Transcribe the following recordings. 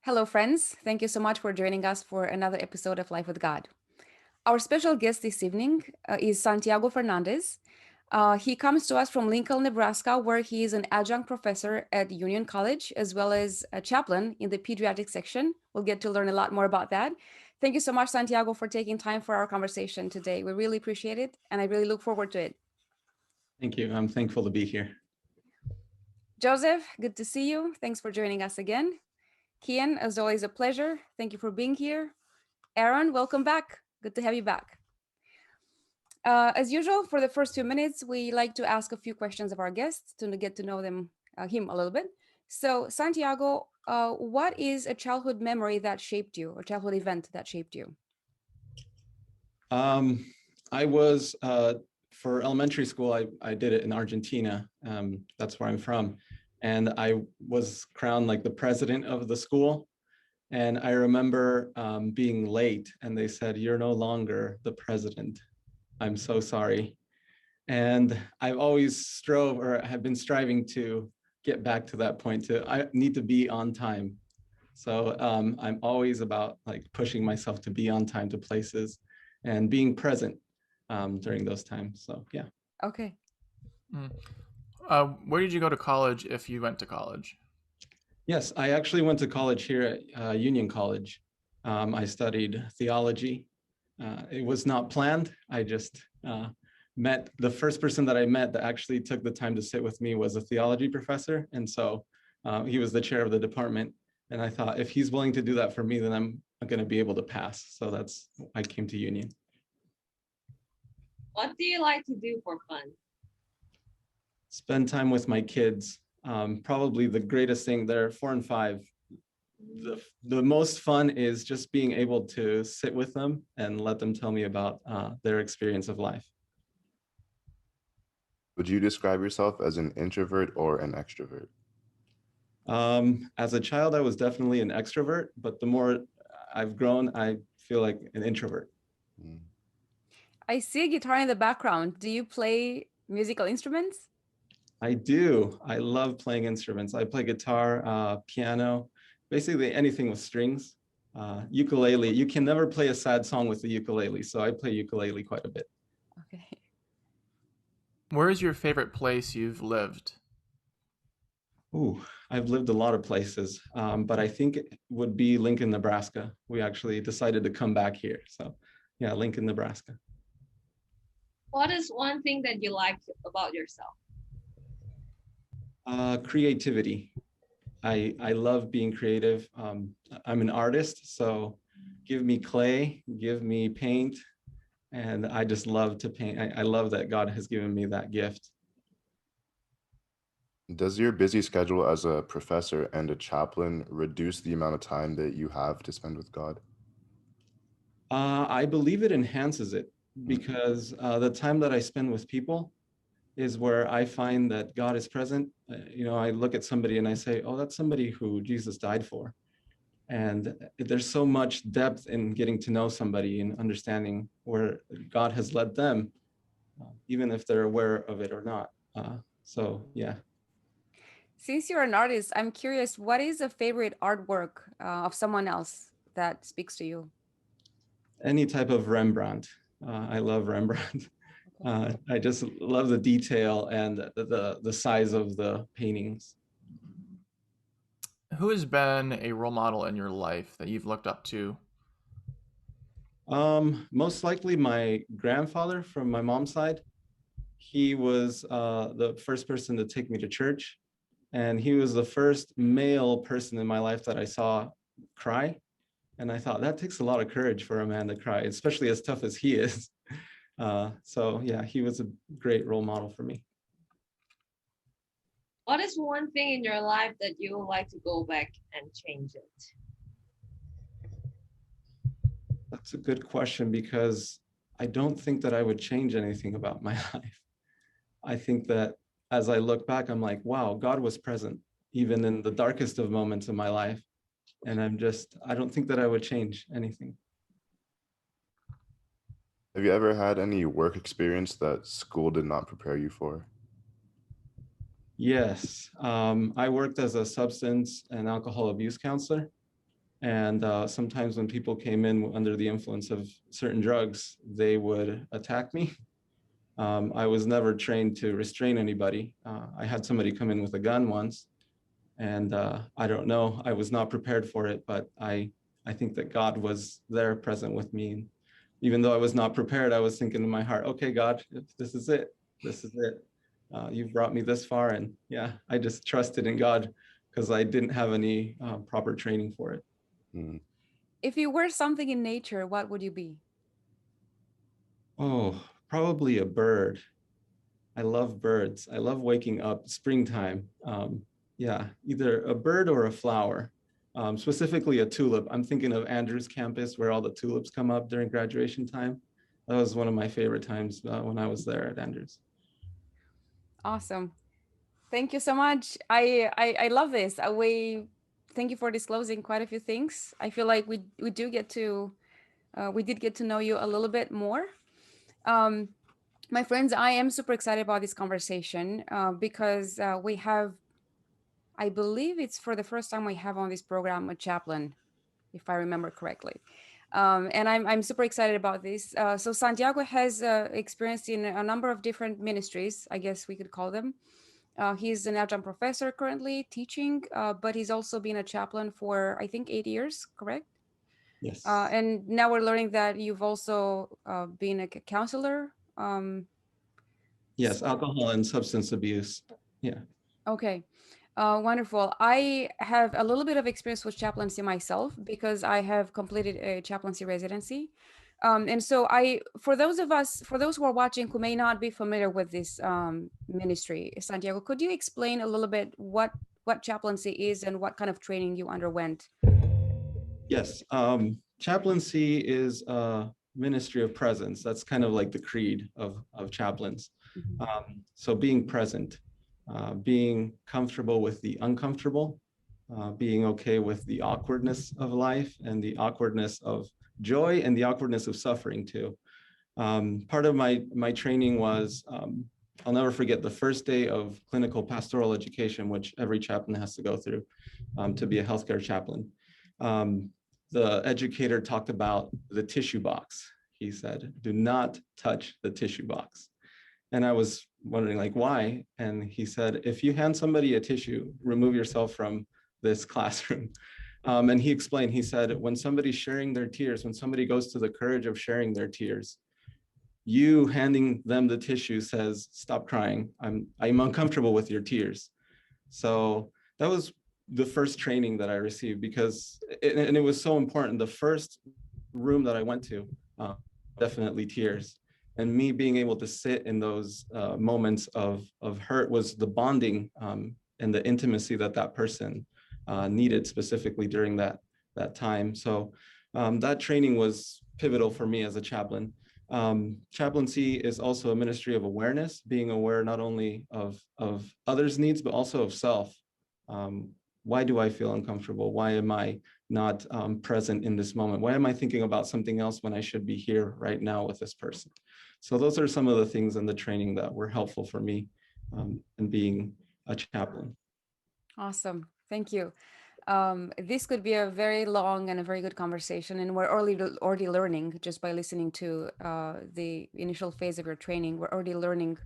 Hello, friends. Thank you so much for joining us for another episode of Life with God. Our special guest this evening is Santiago Fernandez. He comes to us from Lincoln, Nebraska, where he is an adjunct professor at Union College, as well as a chaplain in the Pediatric section. We'll get to learn a lot more about that. Thank you so much, Santiago, for taking time for our conversation today. We really appreciate it, and I really look forward to it. Thank you. I'm thankful to be here. Joseph, good to see you. Thanks for joining us again. Kian, as always, a pleasure. Thank you for being here. Aaron, welcome back. Good to have you back. As usual, for the first 2 minutes, we like to ask a few questions of our guests to get to know him a little bit. So, Santiago, what is a childhood memory that shaped you, or childhood event that shaped you? I was, for elementary school, I did it in Argentina. That's where I'm from. And I was crowned like the president of the school. And I remember being late and they said, "You're no longer the president. I'm so sorry." And I've always strove or have been striving to get back to that point. I need to be on time. So I'm always about like pushing myself to be on time to places and being present during those times. So yeah. Okay. Where did you go to college if you went to college? Yes, I actually went to college here at Union College. I studied theology. It was not planned. I just met the first person that I met that actually took the time to sit with me was a theology professor. And so he was the chair of the department. And I thought, if he's willing to do that for me, then I'm going to be able to pass. So I came to Union. What do you like to do for fun? Spend time with my kids. Probably the greatest thing. They're 4 and 5. The most fun is just being able to sit with them and let them tell me about their experience of life. Would you describe yourself as an introvert or an extrovert? As a child, I was definitely an extrovert, but the more I've grown, I feel like an introvert. I see a guitar in the background. Do you play musical instruments? I do. I love playing instruments. I play guitar, piano, basically anything with strings. Ukulele. You can never play a sad song with the ukulele, so I play ukulele quite a bit. Okay. Where is your favorite place you've lived? Ooh, I've lived a lot of places, but I think it would be Lincoln, Nebraska. We actually decided to come back here. So yeah, Lincoln, Nebraska. What is one thing that you like about yourself? Creativity. I love being creative. I'm an artist, so give me clay, give me paint, and I just love to paint. I love that God has given me that gift. Does your busy schedule as a professor and a chaplain reduce the amount of time that you have to spend with God? I believe it enhances it because the time that I spend with people is where I find that God is present. I look at somebody and I say, "Oh, that's somebody who Jesus died for." And there's so much depth in getting to know somebody and understanding where God has led them, even if they're aware of it or not. So yeah. Since you're an artist, I'm curious, what is a favorite artwork of someone else that speaks to you? Any type of Rembrandt. I love Rembrandt. I just love the detail and the size of the paintings. Who has been a role model in your life that you've looked up to? Most likely my grandfather from my mom's side. He was the first person to take me to church. And he was the first male person in my life that I saw cry. And I thought that takes a lot of courage for a man to cry, especially as tough as he is. So yeah, he was a great role model for me. What is one thing in your life that you would like to go back and change it? That's a good question because I don't think that I would change anything about my life. I think that as I look back, I'm like, wow, God was present even in the darkest of moments of my life. And I don't think that I would change anything. Have you ever had any work experience that school did not prepare you for? Yes, I worked as a substance and alcohol abuse counselor. And sometimes when people came in under the influence of certain drugs, they would attack me. I was never trained to restrain anybody. I had somebody come in with a gun once, and I don't know, I was not prepared for it, but I think that God was there present with me. Even though I was not prepared, I was thinking in my heart, okay, God, this is it. This is it. You've brought me this far. And yeah, I just trusted in God because I didn't have any proper training for it. Mm. If you were something in nature, what would you be? Oh, probably a bird. I love birds. I love waking up springtime. Yeah, either a bird or a flower, specifically a tulip. I'm thinking of Andrews campus where all the tulips come up during graduation time. That was one of my favorite times when I was there at Andrews. Awesome. Thank you so much. I love this. Thank you for disclosing quite a few things. I feel like we did get to know you a little bit more. My friends, I am super excited about this conversation because we have, I believe it's for the first time we have on this program a chaplain, if I remember correctly. And I'm super excited about this. So Santiago has experience in a number of different ministries, I guess we could call them. He's an adjunct professor currently teaching, but he's also been a chaplain for, I think, 8 years, correct? Yes. And now we're learning that you've also been a counselor. Yes, alcohol and substance abuse. Yeah. Okay. Wonderful. I have a little bit of experience with chaplaincy myself because I have completed a chaplaincy residency. And so for those who are watching who may not be familiar with this ministry, Santiago, could you explain a little bit what chaplaincy is and what kind of training you underwent? Yes. Chaplaincy is a ministry of presence. That's kind of like the creed of chaplains. So being present, being comfortable with the uncomfortable, being okay with the awkwardness of life and the awkwardness of joy and the awkwardness of suffering too. Part of my training was, I'll never forget the first day of clinical pastoral education, which every chaplain has to go through to be a healthcare chaplain. The educator talked about the tissue box. He said, do not touch the tissue box. And I was wondering, like, why? And he said, if you hand somebody a tissue, remove yourself from this classroom. And he explained, he said, when somebody's sharing their tears, when somebody goes to the courage of sharing their tears, you handing them the tissue says, stop crying. I'm uncomfortable with your tears. So that was the first training that I received because, and it was so important. The first room that I went to, definitely tears. And me being able to sit in those moments of hurt was the bonding and the intimacy that person needed specifically during that time. So that training was pivotal for me as a chaplain. Chaplaincy is also a ministry of awareness, being aware not only of others' needs, but also of self. Why do I feel uncomfortable? Why am I not present in this moment? Why am I thinking about something else when I should be here right now with this person? So those are some of the things in the training that were helpful for me in being a chaplain. Awesome. Thank you. This could be a very long and a very good conversation, and we're already learning just by listening to the initial phase of your training. We're already learning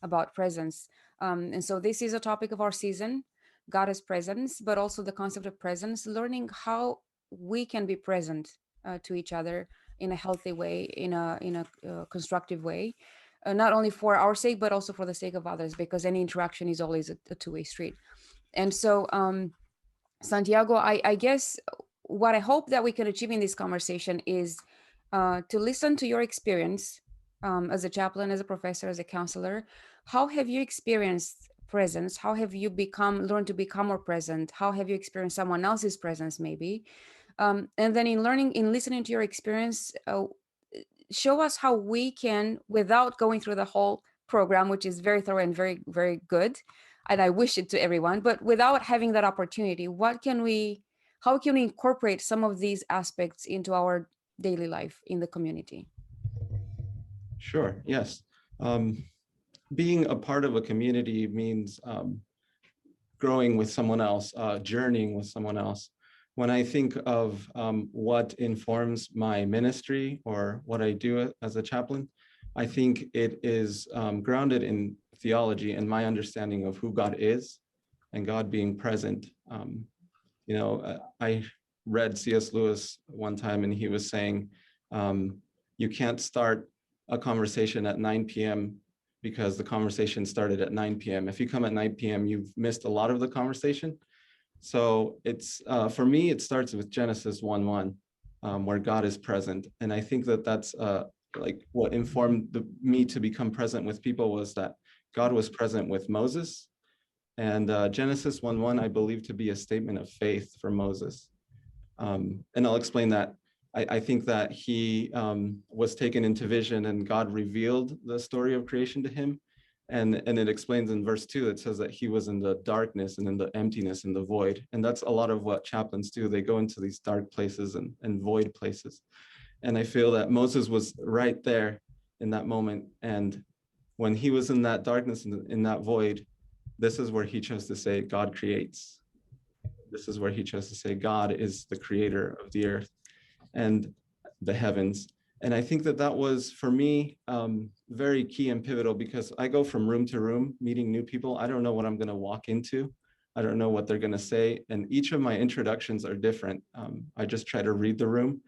about presence. And so this is a topic of our season, God as presence, but also the concept of presence, learning how we can be present to each other in a healthy way, in a constructive way, not only for our sake, but also for the sake of others, because any interaction is always a two-way street. And so, Santiago, I guess what I hope that we can achieve in this conversation is to listen to your experience as a chaplain, as a professor, as a counselor. How have you experienced presence? How have you learned to become more present? How have you experienced someone else's presence, maybe? And then in listening to your experience, show us how we can, without going through the whole program, which is very thorough and very, very good, and I wish it to everyone, but without having that opportunity, how can we incorporate some of these aspects into our daily life in the community? Sure, yes. Being a part of a community means growing with someone else, journeying with someone else. when I think of what informs my ministry or what I do as a chaplain, I think it is grounded in theology and my understanding of who God is and God being present. I read C.S. Lewis one time, and he was saying, you can't start a conversation at 9 p.m. because the conversation started at 9 p.m. If you come at 9 p.m., you've missed a lot of the conversation. So it's, for me, it starts with Genesis 1:1, where God is present. And I think that that's like what informed me to become present with people was that God was present with Moses. And Genesis 1:1, I believe to be a statement of faith for Moses. And I'll explain that. I think that he was taken into vision and God revealed the story of creation to him. And it explains in verse 2, it says that he was in the darkness and in the emptiness and the void. And that's a lot of what chaplains do. They go into these dark places and void places. And I feel that Moses was right there in that moment. And when he was in that darkness and in that void, this is where he chose to say, God creates. This is where he chose to say, God is the creator of the earth and the heavens. And I think that that was, for me, very key and pivotal, because I go from room to room meeting new people. I don't know what I'm going to walk into. I don't know what they're going to say. And each of my introductions are different. I just try to read the room.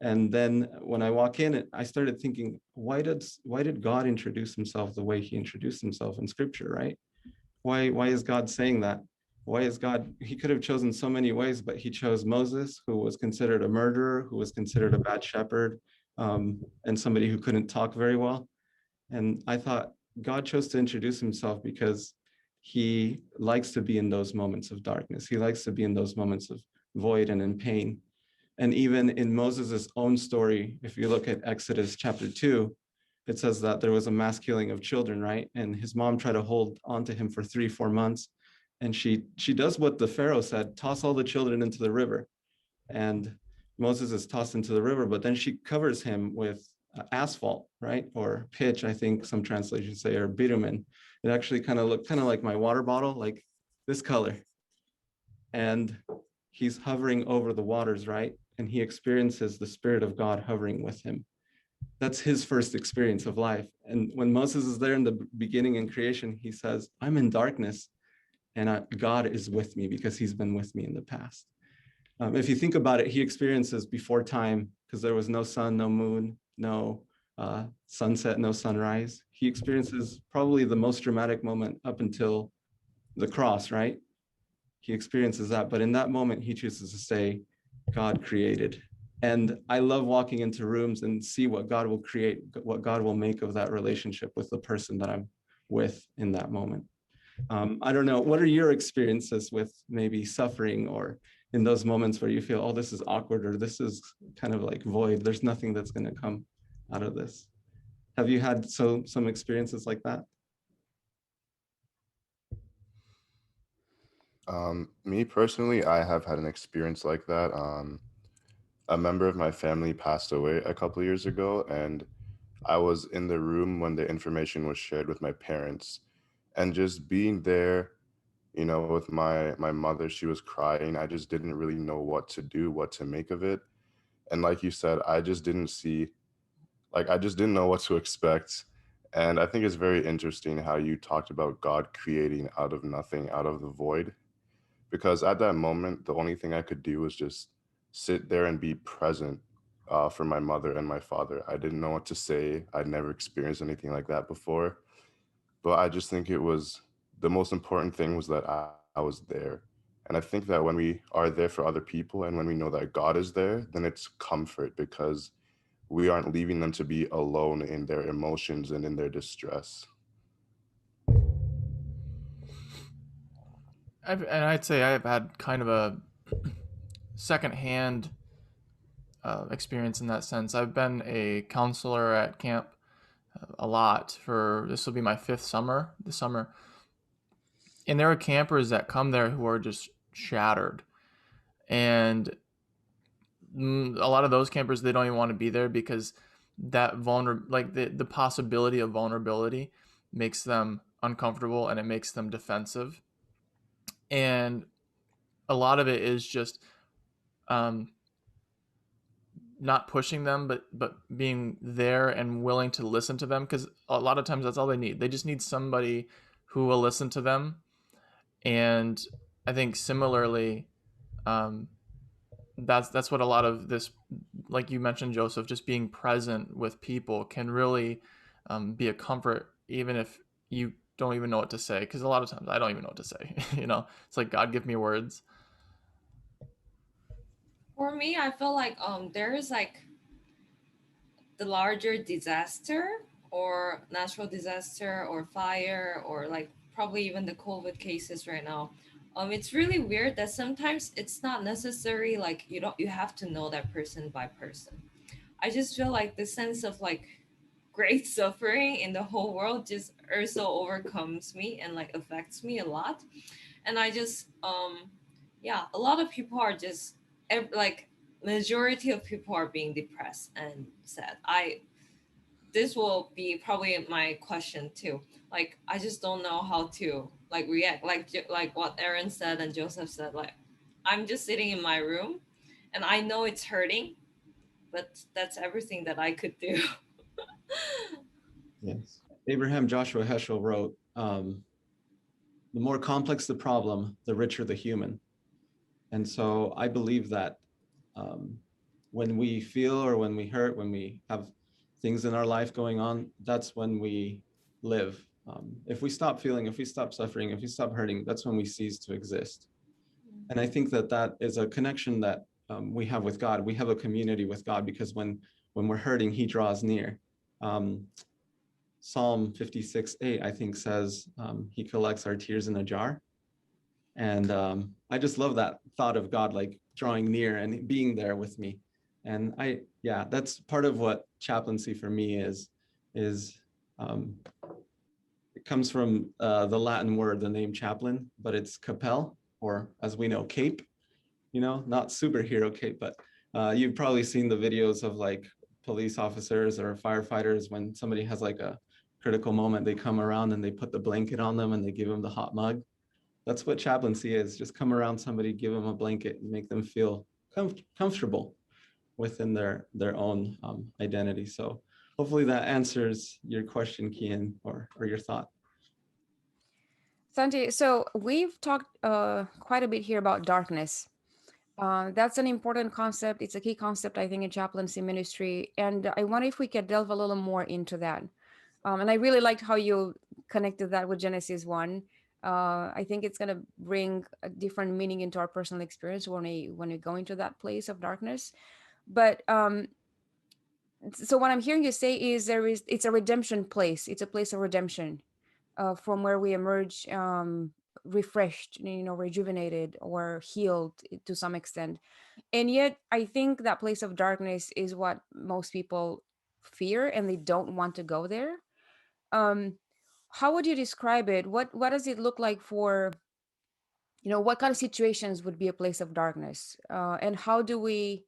And then when I walk in, I started thinking, why did God introduce himself the way he introduced himself in scripture, right? Why is God saying that? Why is God, he could have chosen so many ways, but he chose Moses, who was considered a murderer, who was considered a bad shepherd, and somebody who couldn't talk very well. And I thought God chose to introduce himself because he likes to be in those moments of darkness. He likes to be in those moments of void and in pain. And even in Moses's own story, if you look at Exodus chapter 2, it says that there was a mass killing of children, right? And his mom tried to hold on to him for 3-4 months. And she does what the Pharaoh said, toss all the children into the river. And Moses is tossed into the river, but then she covers him with asphalt, right? Or pitch, I think some translations say, or bitumen. It actually kind of looked like my water bottle, like this color. And he's hovering over the waters, right? And he experiences the Spirit of God hovering with him. That's his first experience of life. And when Moses is there in the beginning in creation, he says, I'm in darkness and God is with me because he's been with me in the past. If you think about it, he experiences before time, because there was no sun, no moon, no sunset, no sunrise. He experiences probably the most dramatic moment up until the cross, right? He experiences that, but in that moment, he chooses to say, God created. And I love walking into rooms and see what God will create, what God will make of that relationship with the person that I'm with in that moment. I don't know, what are your experiences with maybe suffering or in those moments where you feel, oh, this is awkward, or this is kind of like void, there's nothing that's going to come out of this? Have you had some experiences like that? Me personally, I have had an experience like that. A member of my family passed away a couple of years ago, and I was in the room when the information was shared with my parents, and just being there, with my mother, she was crying. I just didn't really know what to do, what to make of it. And like you said, I just didn't know what to expect. And I think it's very interesting how you talked about God creating out of nothing, out of the void, because at that moment, the only thing I could do was just sit there and be present for my mother and my father. I didn't know what to say. I'd never experienced anything like that before. But I just think it was the most important thing was that I was there. And I think that when we are there for other people and when we know that God is there, then it's comfort because we aren't leaving them to be alone in their emotions and in their distress. I'd say I've had kind of a secondhand experience in that sense. I've been a counselor at camp a lot for, this will be my 5th summer this summer. And there are campers that come there who are just shattered. And a lot of those campers, they don't even want to be there because that the possibility of vulnerability makes them uncomfortable and it makes them defensive. And a lot of it is just not pushing them, but being there and willing to listen to them, because a lot of times that's all they need. They just need somebody who will listen to them. And I think similarly, that's what a lot of this, like you mentioned, Joseph, just being present with people can really be a comfort, even if you don't even know what to say. Because a lot of times I don't even know what to say. It's like, God, give me words. For me, I feel like there is like the larger disaster or natural disaster or fire or like probably even the COVID cases right now. It's really weird that sometimes it's not necessary like you have to know that person by person. I just feel like the sense of like great suffering in the whole world just also overcomes me and like affects me a lot. And I just yeah, a lot of people are just like majority of people are being depressed and sad. This will be probably my question too. Like I just don't know how to like react. Like what Aaron said and Joseph said. Like I'm just sitting in my room, and I know it's hurting, but that's everything that I could do. Yes. Abraham Joshua Heschel wrote, the more complex the problem, the richer the human. And so I believe that when we feel or when we hurt, when we have things in our life going on, that's when we live. If we stop feeling, if we stop suffering, if we stop hurting, that's when we cease to exist. And I think that that is a connection that we have with God. We have a community with God because when we're hurting, he draws near. Psalm 56:8, I think, says he collects our tears in a jar. And I just love that thought of God like drawing near and being there with me. And yeah, that's part of what chaplaincy for me is it comes from the Latin word, the name chaplain, but it's capel, or as we know, cape, not superhero cape, but you've probably seen the videos of like police officers or firefighters when somebody has like a critical moment, they come around and they put the blanket on them and they give them the hot mug. That's what chaplaincy is. Just come around somebody, give them a blanket and make them feel comfortable within their own identity. So hopefully that answers your question, Kian, or your thought. Santi, so we've talked quite a bit here about darkness. That's an important concept. It's a key concept, I think, in chaplaincy ministry. And I wonder if we could delve a little more into that. And I really liked how you connected that with Genesis 1. I think it's going to bring a different meaning into our personal experience when we go into that place of darkness. But so what I'm hearing you say is it's a redemption place. It's a place of redemption, from where we emerge refreshed, rejuvenated or healed to some extent. And yet I think that place of darkness is what most people fear, and they don't want to go there. How would you describe it? What does it look like for, what kind of situations would be a place of darkness? And how do we,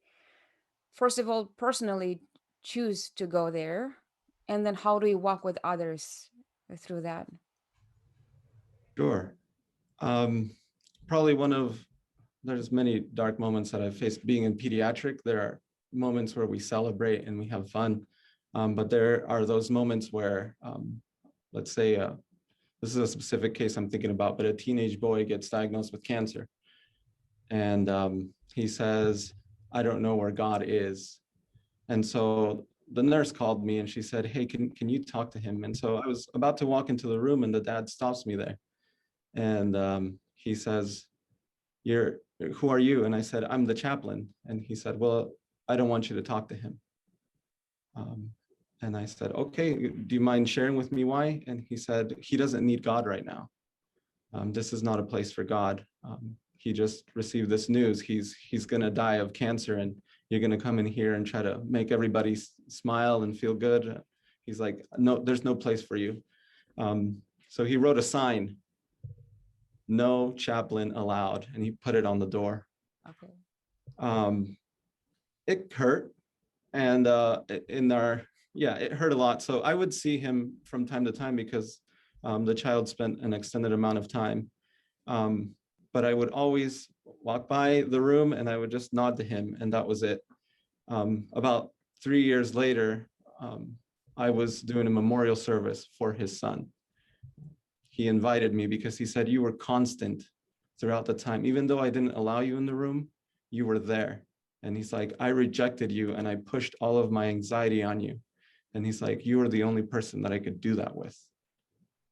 first of all, personally choose to go there? And then how do we walk with others through that? Sure. Probably there's many dark moments that I've faced. Being in pediatric, there are moments where we celebrate and we have fun. But there are those moments where, let's say, this is a specific case I'm thinking about, but a teenage boy gets diagnosed with cancer. And he says, I don't know where God is. And so the nurse called me and she said, hey, can you talk to him? And so I was about to walk into the room and the dad stops me there. And he says, who are you? And I said, I'm the chaplain. And he said, well, I don't want you to talk to him. And I said, okay, do you mind sharing with me why? And he said, he doesn't need God right now. This is not a place for God. He just received this news. He's going to die of cancer, and you're going to come in here and try to make everybody smile and feel good. He's like, no, there's no place for you. So he wrote a sign, no chaplain allowed, and he put it on the door. Okay. It hurt, and it hurt a lot. So I would see him from time to time because the child spent an extended amount of time. but I would always walk by the room and I would just nod to him, and that was it. About 3 years later, I was doing a memorial service for his son. He invited me because he said, you were constant throughout the time. Even though I didn't allow you in the room, you were there. And he's like, I rejected you and I pushed all of my anxiety on you. And he's like, you were the only person that I could do that with.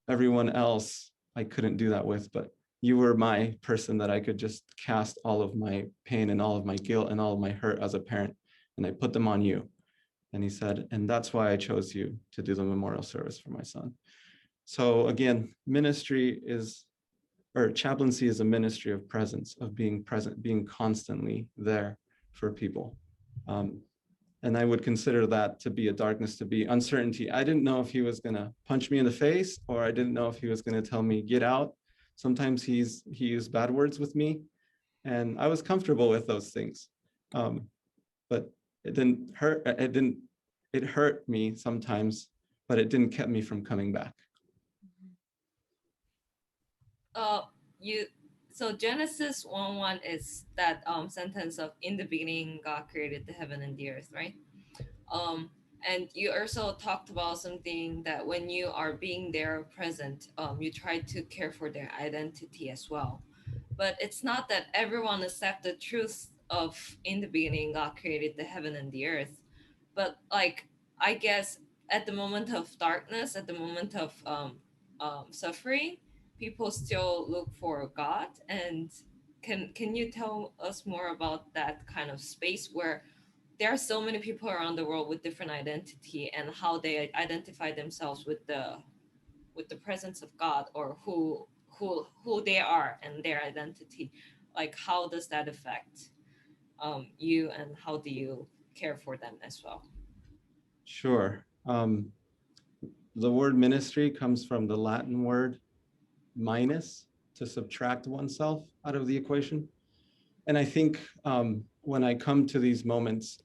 Everyone else I couldn't do that with, but you were my person that I could just cast all of my pain and all of my guilt and all of my hurt as a parent, and I put them on you. And he said, and that's why I chose you to do the memorial service for my son. So again, chaplaincy is a ministry of presence, of being present, being constantly there for people. And I would consider that to be a darkness, to be uncertainty. I didn't know if he was going to punch me in the face, or I didn't know if he was going to tell me, get out. Sometimes he used bad words with me, and I was comfortable with those things. But it didn't hurt. It hurt me sometimes, but it didn't keep me from coming back. So Genesis 1:1 is that sentence of, in the beginning God created the heaven and the earth, right? And you also talked about something that when you are being there present, you try to care for their identity as well. But it's not that everyone accepts the truth of, in the beginning God created the heaven and the earth. But like, I guess at the moment of darkness, at the moment of suffering, people still look for God. And can you tell us more about that kind of space where there are so many people around the world with different identity, and how they identify themselves with the presence of God, or who they are and their identity? Like, how does that affect you, and how do you care for them as well? Sure. The word ministry comes from the Latin word minus, to subtract oneself out of the equation. And I think when I come to these moments,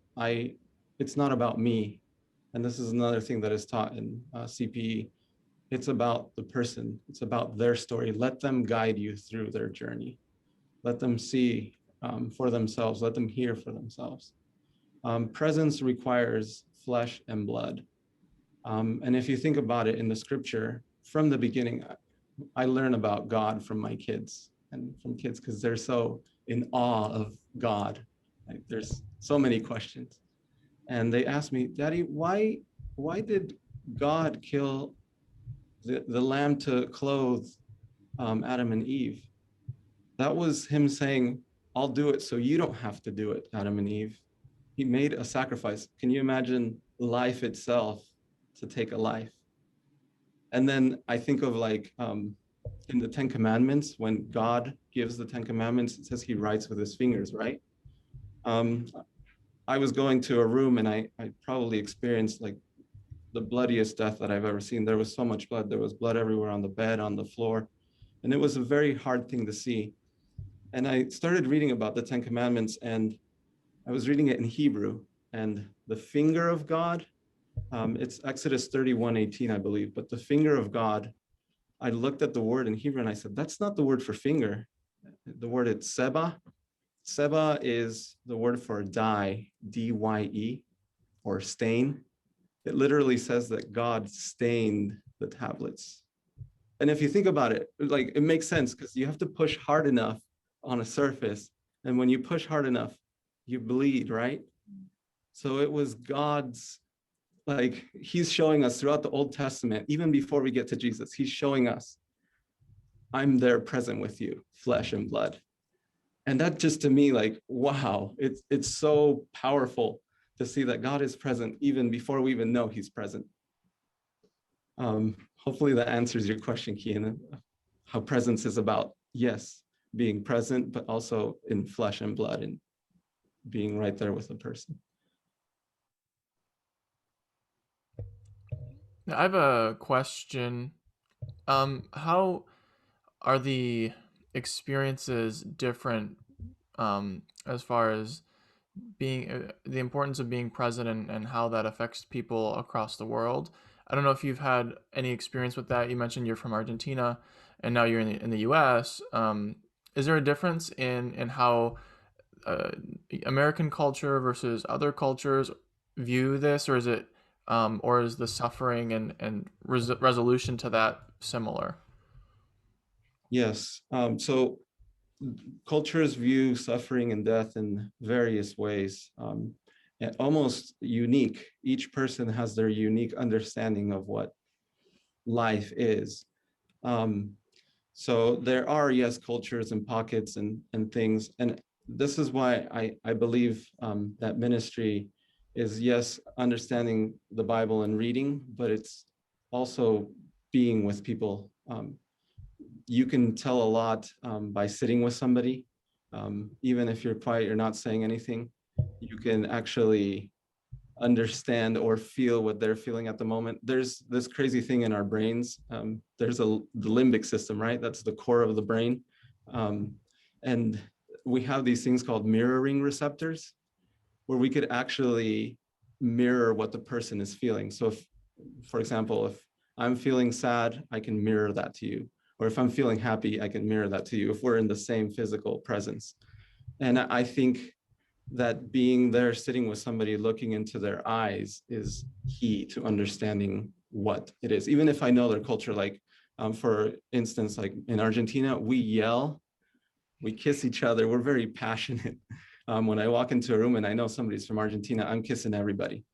it's not about me. And this is another thing that is taught in CPE. It's about the person. It's about their story. Let them guide you through their journey. Let them see for themselves. Let them hear for themselves. Presence requires flesh and blood. And if you think about it in the scripture, from the beginning, I learn about God from my kids and from kids, because they're so in awe of God. Like, there's so many questions. And they ask me, Daddy, why did God kill the lamb to clothe Adam and Eve? That was him saying, I'll do it so you don't have to do it, Adam and Eve. He made a sacrifice. Can you imagine life itself to take a life? And then I think of like in the 10 Commandments, when God gives the 10 Commandments, it says he writes with his fingers, right? I was going to a room and I probably experienced like the bloodiest death that I've ever seen. There was so much blood. There was blood everywhere, on the bed, on the floor. And it was a very hard thing to see. And I started reading about the 10 Commandments, and I was reading it in Hebrew. And the finger of God, it's Exodus 31:18, I believe, but the finger of God, I looked at the word in Hebrew and I said, that's not the word for finger. The word, it's seba. Seba is the word for dye, D-Y-E, or stain. It literally says that God stained the tablets. And if you think about it, like, it makes sense, because you have to push hard enough on a surface. And when you push hard enough, you bleed, right? So it was God's, like, he's showing us throughout the Old Testament, even before we get to Jesus, he's showing us, I'm there present with you, flesh and blood. And that just, to me, like, wow, it's so powerful to see that God is present even before we even know he's present. Hopefully that answers your question, Kian, how presence is about, yes, being present, but also in flesh and blood and being right there with the person. I have a question. How are the experiences different as far as being the importance of being present, and how that affects people across the world? I don't know if you've had any experience with that. You mentioned you're from Argentina and now you're in the US. is there a difference in how American culture versus other cultures view this, or is it, or is the suffering and resolution to that similar? Yes. So cultures view suffering and death in various ways, and almost unique. Each person has their unique understanding of what life is. So there are, yes, cultures and pockets and things. And this is why I believe that ministry is, yes, understanding the Bible and reading, but it's also being with people. You can tell a lot by sitting with somebody. Even if you're quiet, you're not saying anything, you can actually understand or feel what they're feeling at the moment. There's this crazy thing in our brains. There's the limbic system, right? That's the core of the brain. And we have these things called mirroring receptors, where we could actually mirror what the person is feeling. So if, for example, if I'm feeling sad, I can mirror that to you. Or if I'm feeling happy, I can mirror that to you if we're in the same physical presence. And I think that being there, sitting with somebody, looking into their eyes is key to understanding what it is. Even if I know their culture, like for instance, like in Argentina, we yell, we kiss each other, we're very passionate. When I walk into a room and I know somebody's from Argentina, I'm kissing everybody.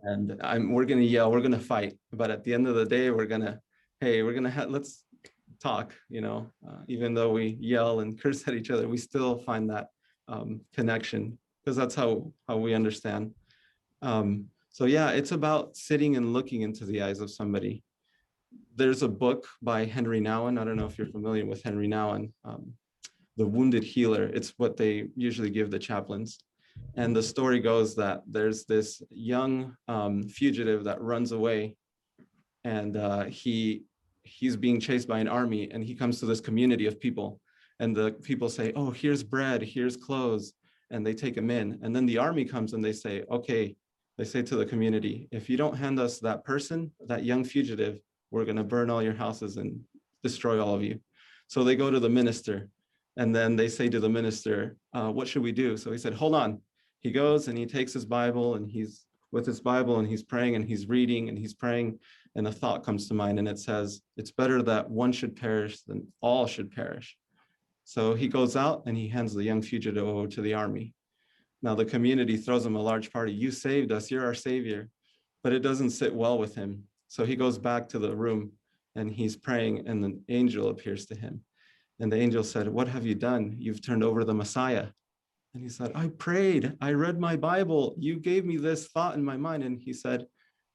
And we're gonna yell, we're gonna fight. But at the end of the day, we're gonna, hey, let's talk, even though we yell and curse at each other, we still find that connection, because that's how we understand. So yeah, it's about sitting and looking into the eyes of somebody. There's a book by Henry Nouwen. I don't know if you're familiar with Henry Nouwen, The Wounded Healer. It's what they usually give the chaplains. And the story goes that there's this young fugitive that runs away, and he's being chased by an army, and he comes to this community of people, and the people say, oh, here's bread, here's clothes, and they take him in. And then the army comes and they say, okay, they say to the community, if you don't hand us that person, that young fugitive, we're going to burn all your houses and destroy all of you. So they go to the minister, and then they say to the minister, what should we do? So he said, hold on. He goes and he takes his Bible, and he's with his Bible, and he's praying and he's reading and he's praying. And a thought comes to mind, and it says, it's better that one should perish than all should perish. So he goes out and he hands the young fugitive over to the army. Now the community throws him a large party. You saved us, you're our savior. But it doesn't sit well with him. So he goes back to the room and he's praying, and an angel appears to him. And the angel said, what have you done? You've turned over the Messiah. And he said, I prayed, I read my Bible. You gave me this thought in my mind. And he said,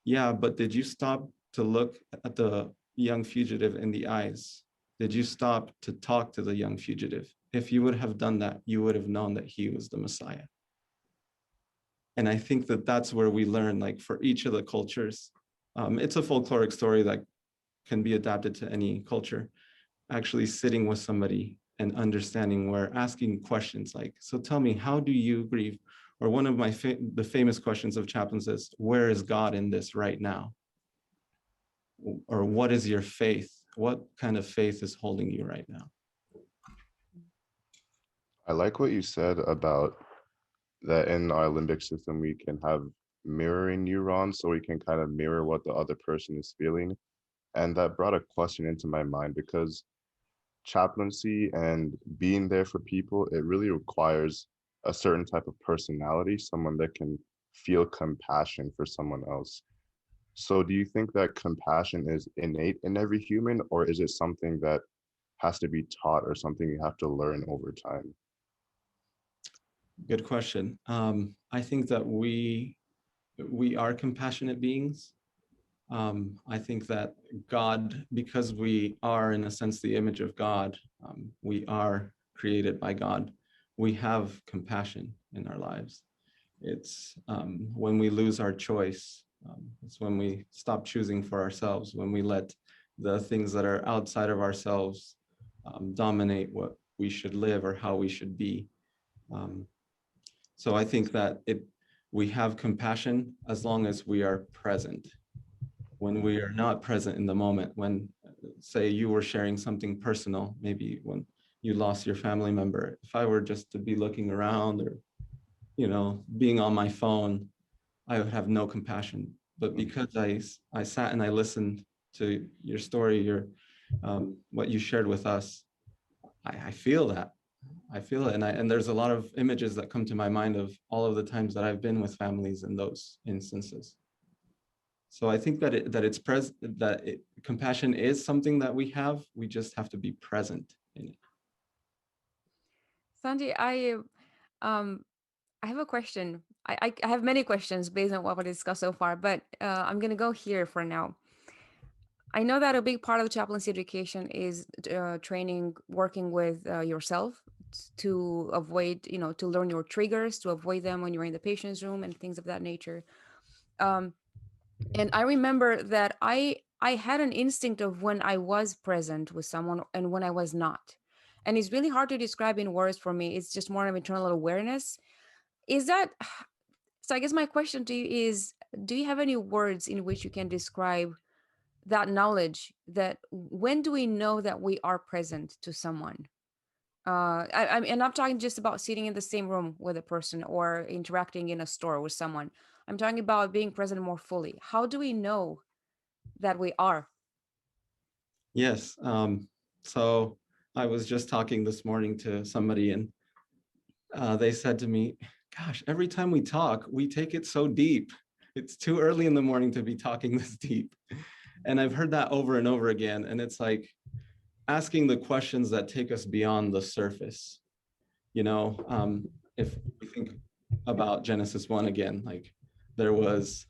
yeah, but did you stop to look at the young fugitive in the eyes? Did you stop to talk to the young fugitive? If you would have done that, you would have known that he was the Messiah. And I think that that's where we learn, like for each of the cultures. It's a folkloric story that can be adapted to any culture. Actually sitting with somebody and understanding, where asking questions like, so tell me, how do you grieve? Or one of my the famous questions of chaplains is, where is God in this right now? Or what is your faith? What kind of faith is holding you right now? I like what you said about that in our limbic system, we can have mirroring neurons, so we can kind of mirror what the other person is feeling. And that brought a question into my mind, because chaplaincy and being there for people, it really requires a certain type of personality, someone that can feel compassion for someone else. So do you think that compassion is innate in every human, or is it something that has to be taught or something you have to learn over time? Good question. I think that we are compassionate beings. I think that God, because we are in a sense the image of God, we are created by God. We have compassion in our lives. It's when we lose our choice. It's when we stop choosing for ourselves, when we let the things that are outside of ourselves dominate what we should live or how we should be. So I think that we have compassion as long as we are present. When we are not present in the moment, when say you were sharing something personal, maybe when you lost your family member. If I were just to be looking around or, being on my phone, I would have no compassion. But because I sat and I listened to your story, what you shared with us, I feel that. I feel it. And there's a lot of images that come to my mind of all of the times that I've been with families in those instances. So I think that compassion is something that we have. We just have to be present in it. Santi, I have a question. I have many questions based on what we discussed so far, but I'm going to go here for now. I know that a big part of the chaplaincy education is training, working with yourself to avoid, to learn your triggers, to avoid them when you're in the patient's room and things of that nature. And I remember that I had an instinct of when I was present with someone and when I was not. And it's really hard to describe in words for me. It's just more of internal awareness. Is that so? I guess my question to you is, do you have any words in which you can describe that knowledge that when do we know that we are present to someone? I'm not talking just about sitting in the same room with a person or interacting in a store with someone. I'm talking about being present more fully. How do we know that we are? Yes. So I was just talking this morning to somebody, and they said to me, gosh, every time we talk, we take it so deep. It's too early in the morning to be talking this deep. And I've heard that over and over again. And it's like asking the questions that take us beyond the surface. If we think about Genesis 1 again, like there was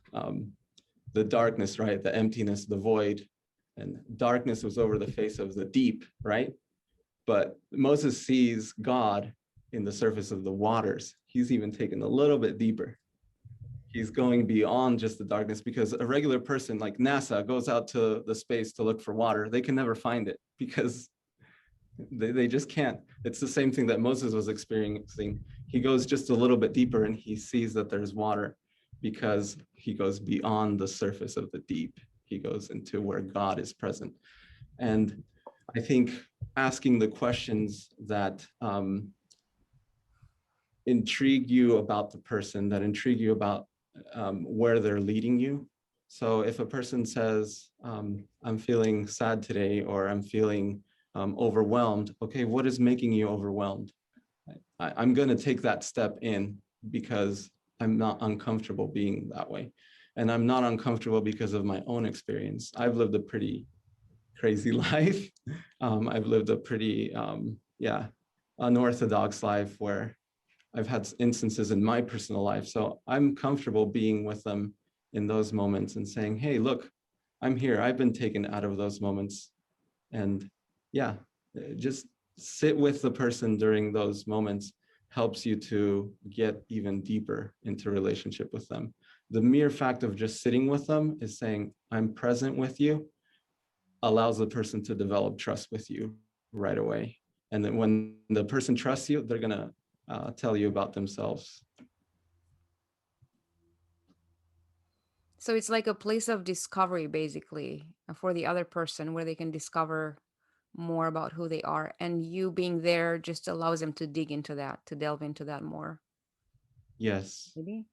the darkness, right? The emptiness, the void, and darkness was over the face of the deep, right? But Moses sees God in the surface of the waters. He's even taken a little bit deeper. He's going beyond just the darkness, because a regular person like NASA goes out to the space to look for water. They can never find it because they just can't. It's the same thing that Moses was experiencing. He goes just a little bit deeper and he sees that there's water because he goes beyond the surface of the deep. He goes into where God is present. And I think asking the questions that intrigue you about the person, that intrigue you about where they're leading you. So if a person says, I'm feeling sad today, or I'm feeling overwhelmed, okay, what is making you overwhelmed? I'm going to take that step in because I'm not uncomfortable being that way. And I'm not uncomfortable because of my own experience. I've lived a pretty crazy life. I've lived a pretty, unorthodox life where I've had instances in my personal life. So I'm comfortable being with them in those moments and saying, hey, look, I'm here. I've been taken out of those moments. And yeah, just sit with the person during those moments helps you to get even deeper into relationship with them. The mere fact of just sitting with them is saying, I'm present with you, allows the person to develop trust with you right away. And then when the person trusts you, they're going to tell you about themselves. So it's like a place of discovery, basically, for the other person, where they can discover more about who they are. And you being there just allows them to dig into that, to delve into that more. Yes. Maybe?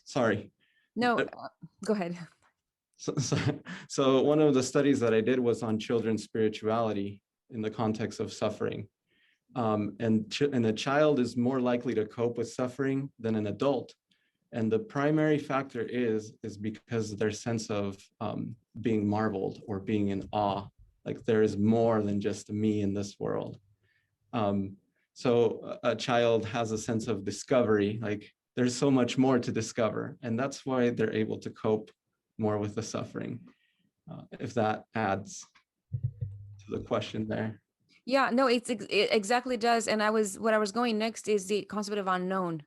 Sorry. No, go ahead. So one of the studies that I did was on children's spirituality in the context of suffering. And a child is more likely to cope with suffering than an adult. And the primary factor is because their sense of being marveled or being in awe, like there is more than just me in this world. So a child has a sense of discovery, like there's so much more to discover. And that's why they're able to cope more with the suffering, if that adds to the question there. Yeah, no, it exactly does. And what I was going next is the concept of unknown.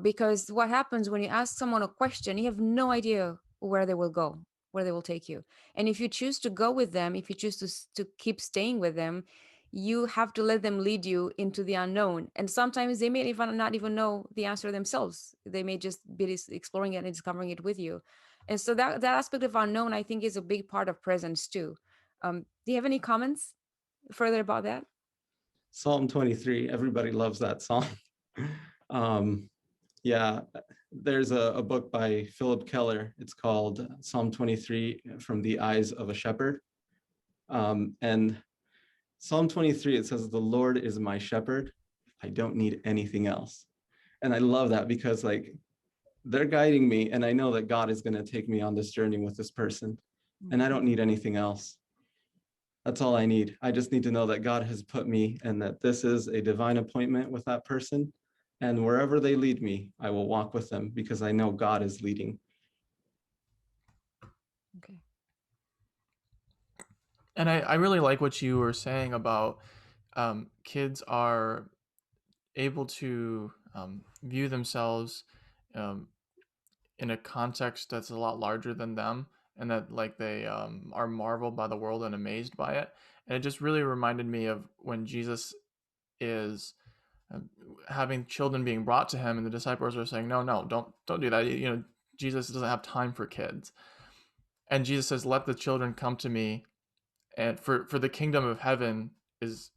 Because what happens when you ask someone a question, you have no idea where they will go, where they will take you. And if you choose to go with them, if you choose to keep staying with them, you have to let them lead you into the unknown. And sometimes they may even not even know the answer themselves. They may just be exploring it and discovering it with you. And so that aspect of unknown, I think, is a big part of presence too. Do you have any comments, further about that? Psalm 23, everybody loves that song. Yeah, there's a book by Philip Keller. It's called Psalm 23 from the Eyes of a Shepherd. And Psalm 23, it says, "The Lord is my shepherd. I don't need anything else." And I love that because like they're guiding me and I know that God is going to take me on this journey with this person and I don't need anything else. That's all I need. I just need to know that God has put me and that this is a divine appointment with that person. And wherever they lead me, I will walk with them because I know God is leading. Okay. And I really like what you were saying about kids are able to view themselves in a context that's a lot larger than them, and that like they are marveled by the world and amazed by it. And it just really reminded me of when Jesus is having children being brought to him, and the disciples are saying, "No, no, don't do that." You know, Jesus doesn't have time for kids, and Jesus says, "Let the children come to me, and for the kingdom of heaven is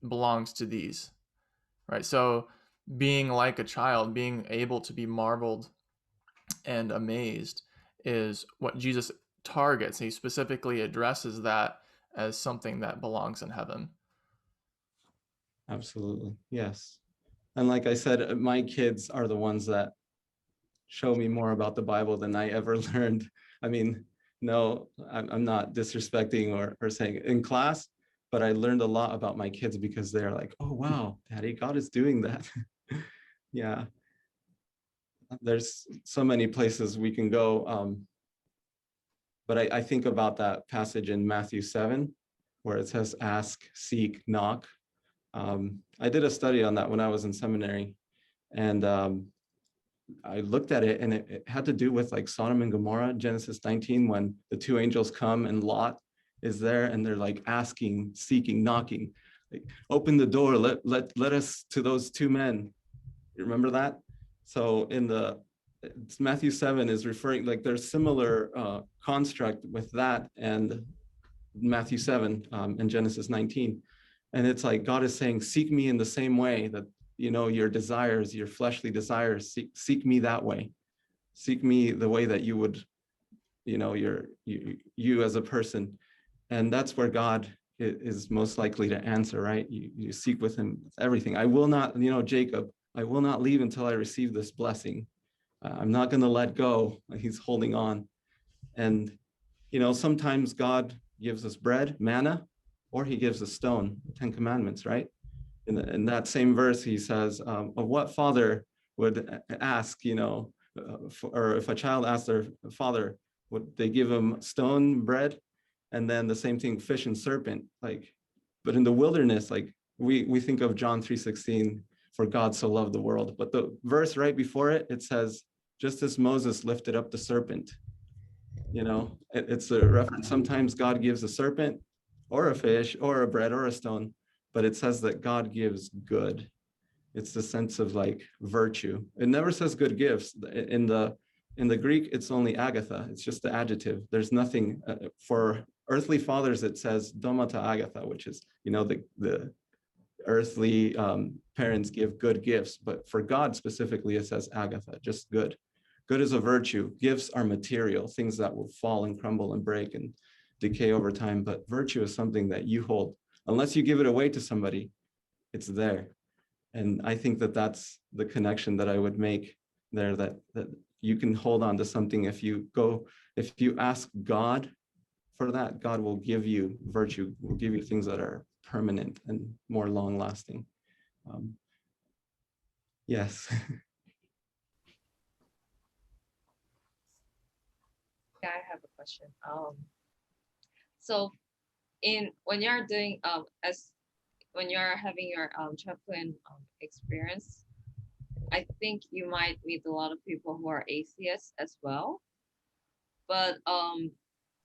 belongs to these." Right. So being like a child, being able to be marveled and amazed is what Jesus targets. He specifically addresses that as something that belongs in heaven. Absolutely. Yes. And like I said, my kids are the ones that show me more about the Bible than I ever learned. I mean, no, I'm not disrespecting or saying in class, but I learned a lot about my kids because they're like, "Oh, wow, Daddy, God is doing that." Yeah. There's so many places we can go. But I think about that passage in Matthew 7, where it says, "Ask, seek, knock." I did a study on that when I was in seminary. And I looked at it and it had to do with like Sodom and Gomorrah, Genesis 19, when the two angels come and Lot is there and they're like asking, seeking, knocking, like, "Open the door, let us to those two men." You remember that? So it's Matthew 7 is referring, like there's similar construct with that and Matthew 7 and Genesis 19. And it's like God is saying, seek me in the same way that, you know, your desires, your fleshly desires, seek me that way. Seek me the way that you would, you know, you as a person. And that's where God is most likely to answer, right? You seek with him everything. "I will not," you know, Jacob, "I will not leave until I receive this blessing. I'm not going to let go." He's holding on. And, you know, sometimes God gives us bread, manna, or he gives us stone, 10 Commandments, right? In that same verse, he says, "Of what father would ask, you know, or if a child asks their father, would they give him stone, bread?" And then the same thing, fish and serpent. Like, but in the wilderness, like we think of John 3:16, "For God so loved the world." But the verse right before it, it says, "Just as Moses lifted up the serpent." You know, it's a reference. Sometimes God gives a serpent or a fish or a bread or a stone, but it says that God gives good. It's the sense of like virtue. It never says good gifts. In the Greek, it's only agatha. It's just the adjective. There's nothing for earthly fathers. It says domata agatha, which is, you know, the earthly parents give good gifts, but for God specifically, it says agatha, just good. Good is a virtue. Gifts are material, things that will fall and crumble and break and decay over time. But virtue is something that you hold. Unless you give it away to somebody, it's there. And I think that that's the connection that I would make there, that you can hold on to something if you ask God for that, God will give you virtue, will give you things that are permanent and more long lasting. Yes. Yeah, I have a question. So when you're doing when you're having your chaplain experience, I think you might meet a lot of people who are atheists as well. But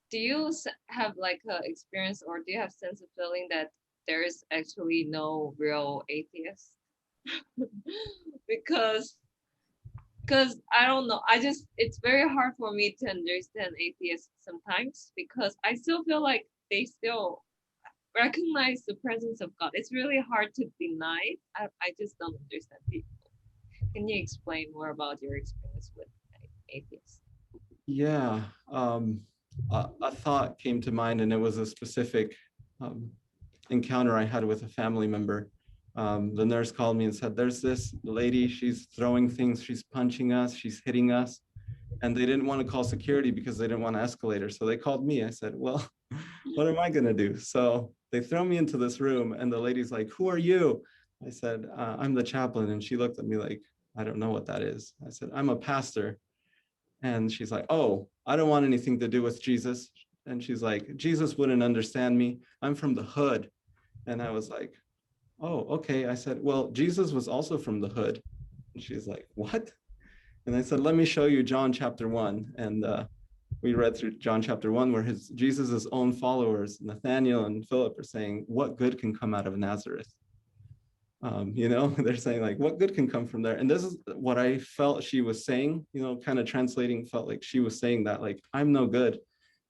do you have like a experience, or do you have sense of feeling that there is actually no real atheist? because I don't know. It's very hard for me to understand atheists sometimes because I still feel like they still recognize the presence of God. It's really hard to deny it. I just don't understand people. Can you explain more about your experience with atheists? Yeah, a thought came to mind, and it was a specific encounter I had with a family member. The nurse called me and said, "There's this lady, she's throwing things, she's punching us, she's hitting us." And they didn't want to call security because they didn't want to escalate her. So they called me. I said, "Well, what am I going to do?" So they throw me into this room, and the lady's like, "Who are you?" I said, "I'm the chaplain." And she looked at me like, "I don't know what that is." I said, "I'm a pastor." And she's like, "Oh, I don't want anything to do with Jesus." And she's like, "Jesus wouldn't understand me. I'm from the hood." And I was like, "Oh, okay." I said, "Well, Jesus was also from the hood." And she's like, "What?" And I said, "Let me show you John chapter 1. And we read through John chapter 1, where Jesus's own followers, Nathaniel and Philip, are saying, "What good can come out of Nazareth?" They're saying, like, what good can come from there? And this is what I felt she was saying, kind of translating, felt like she was saying that, like, I'm no good.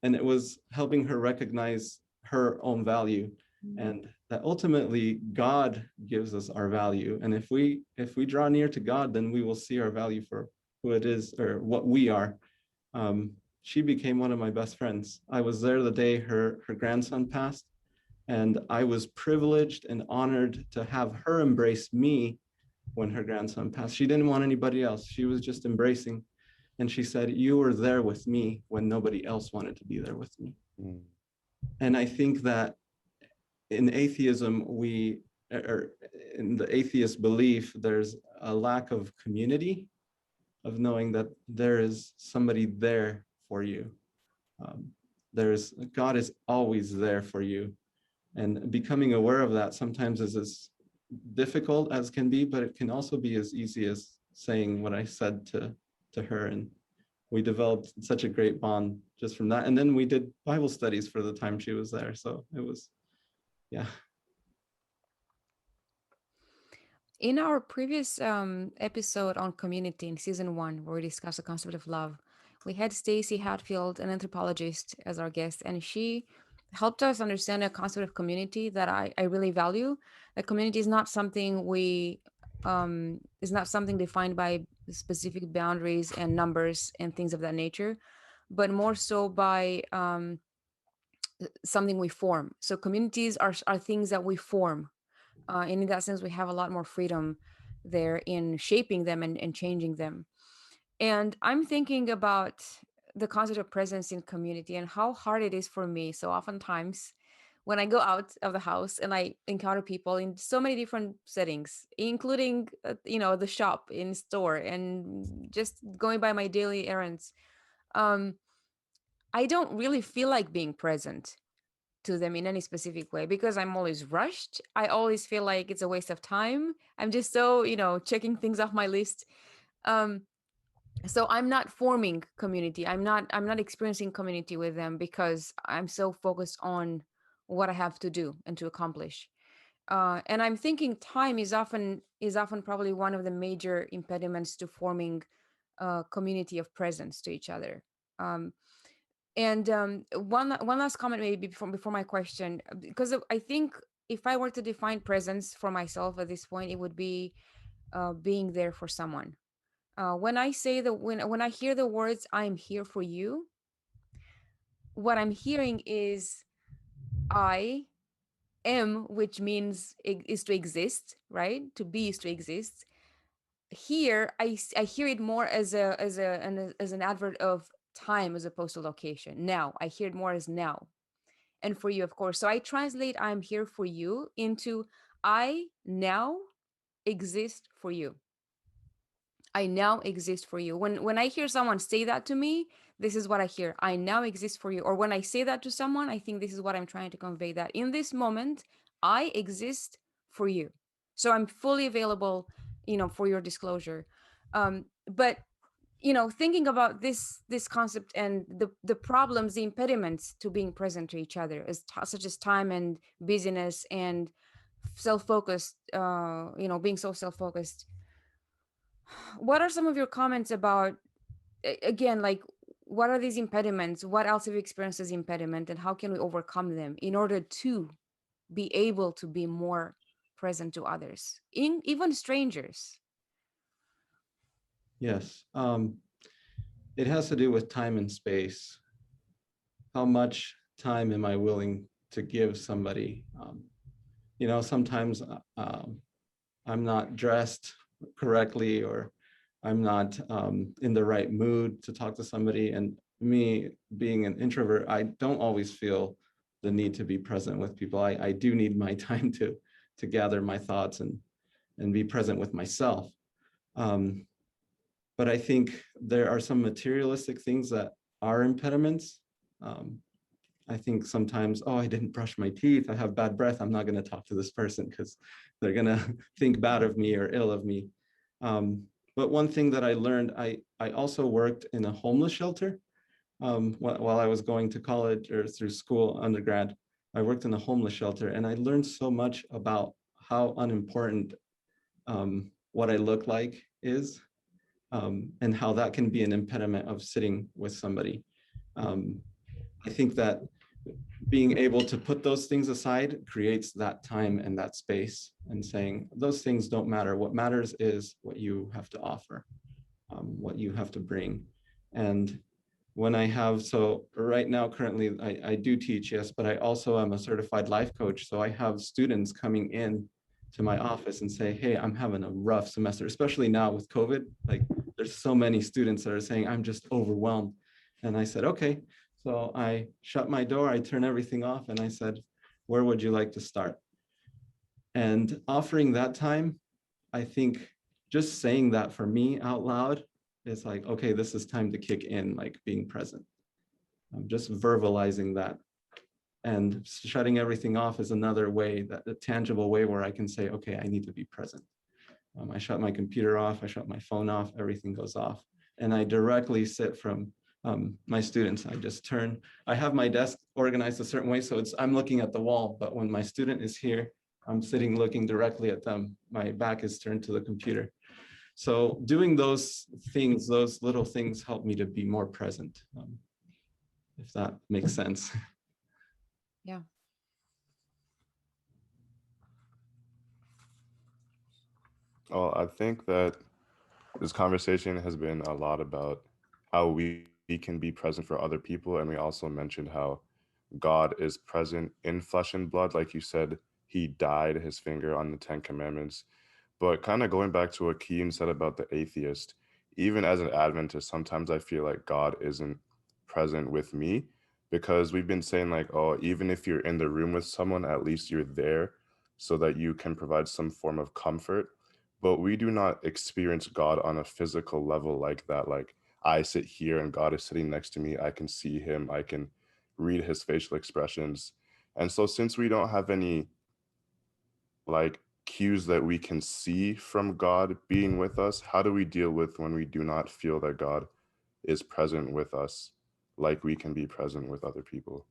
And it was helping her recognize her own value, and that ultimately God gives us our value. And if we draw near to God, then we will see our value for who it is, or what we are. She became one of my best friends. I was there the day her grandson passed, and I was privileged and honored to have her embrace me when her grandson passed. She didn't want anybody else. She was just embracing. And she said, "You were there with me when nobody else wanted to be there with me." Mm. And I think that in atheism, or in the atheist belief, there's a lack of community, of knowing that there is somebody there for you. God is always there for you. And becoming aware of that sometimes is as difficult as can be, but it can also be as easy as saying what I said to her. And we developed such a great bond just from that. And then we did Bible studies for the time she was there. So it was, yeah. In our previous episode on community in season 1, where we discussed the concept of love, we had Stacy Hatfield, an anthropologist, as our guest, and she helped us understand a concept of community that I really value. A community is not something defined by specific boundaries and numbers and things of that nature, but more so by something we form. So communities are things that we form. And in that sense, we have a lot more freedom there in shaping them and changing them. And I'm thinking about the concept of presence in community and how hard it is for me. So oftentimes when I go out of the house and I encounter people in so many different settings, including, the shop, in store, and just going by my daily errands, um, I don't really feel like being present to them in any specific way because I'm always rushed. I always feel like it's a waste of time. I'm just so, checking things off my list. Um, so I'm not forming community. I'm not experiencing community with them because I'm so focused on what I have to do and to accomplish. And I'm thinking time is often probably one of the major impediments to forming a community of presence to each other. Um, and one last comment maybe before my question, because I think if I were to define presence for myself at this point, it would be being there for someone. When I say when I hear the words "I'm here for you," what I'm hearing is I am, which means is to exist, right? To be is to exist. Here, I hear it more as an advert of time as opposed to location. Now, I hear it more as now. And for you, of course. So I translate "I'm here for you" into I now exist for you. I now exist for you. When I hear someone say that to me, this is what I hear. I now exist for you. Or when I say that to someone, I think this is what I'm trying to convey, that in this moment, I exist for you. So I'm fully available, for your disclosure. But thinking about this concept and the problems, the impediments to being present to each other, such as time and busyness and self-focused, being so self-focused. What are some of your comments about, again, like, what are these impediments? What else have you experienced as impediment, and how can we overcome them in order to be able to be more present to others, even strangers? Yes. It has to do with time and space. How much time am I willing to give somebody? Sometimes I'm not dressed correctly, or I'm not in the right mood to talk to somebody. And me being an introvert, I don't always feel the need to be present with people. I do need my time to gather my thoughts and be present with myself. But I think there are some materialistic things that are impediments. Um, I think sometimes, oh, I didn't brush my teeth, I have bad breath, I'm not going to talk to this person because they're going to think bad of me or ill of me. But one thing that I learned, I also worked in a homeless shelter while I was going to college or through school, undergrad. I worked in a homeless shelter, and I learned so much about how unimportant what I look like is, and how that can be an impediment of sitting with somebody. I think that being able to put those things aside creates that time and that space, and saying those things don't matter. What matters is what you have to offer, what you have to bring. And when I have, so right now, currently, I do teach, yes, but I also am a certified life coach. So I have students coming in to my office and say, hey, I'm having a rough semester, especially now with COVID. Like, there's so many students that are saying, I'm just overwhelmed. And I said, okay. So I shut my door, I turn everything off, and I said, where would you like to start? And offering that time, I think just saying that for me out loud is like, okay, this is time to kick in, like being present. I'm just verbalizing that. And shutting everything off is another way, that a tangible way where I can say, okay, I need to be present. I shut my computer off, I shut my phone off, everything goes off. And I directly sit from my students. I just turn, I have my desk organized a certain way, so I'm looking at the wall, but when my student is here, I'm sitting looking directly at them. My back is turned to the computer. So doing those things, those little things help me to be more present, if that makes sense. Yeah. Well, I think that this conversation has been a lot about how we can be present for other people. And we also mentioned how God is present in flesh and blood. Like you said, he died his finger on the Ten Commandments. But kind of going back to what Keen said about the atheist, even as an Adventist, sometimes I feel like God isn't present with me, because we've been saying, like, oh, even if you're in the room with someone, at least you're there so that you can provide some form of comfort. But we do not experience God on a physical level like that. Like, I sit here and God is sitting next to me. I can see him. I can read his facial expressions. And so, since we don't have any like cues that we can see from God being with us, how do we deal with when we do not feel that God is present with us like we can be present with other people?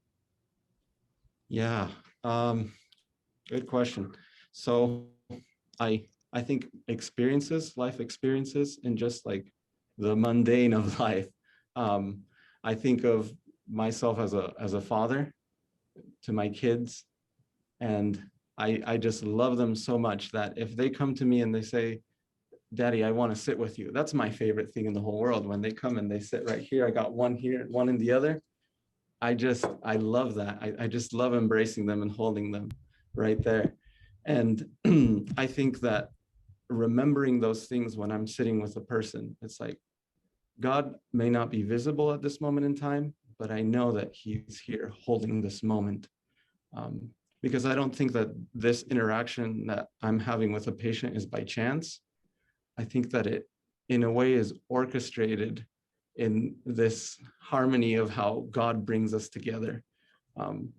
Yeah, good question. So I think experiences, life experiences, and just like the mundane of life. Um, I think of myself as a father to my kids, and I just love them so much that if they come to me and they say, Daddy, I want to sit with you, that's my favorite thing in the whole world. When they come and they sit right here, I got one here, one in the other. I love that. I just love embracing them and holding them right there. And I think that remembering those things when I'm sitting with a person, it's like, God may not be visible at this moment in time, but I know that he's here holding this moment. Because I don't think that this interaction that I'm having with a patient is by chance. I think that it, in a way, is orchestrated in this harmony of how God brings us together. Um,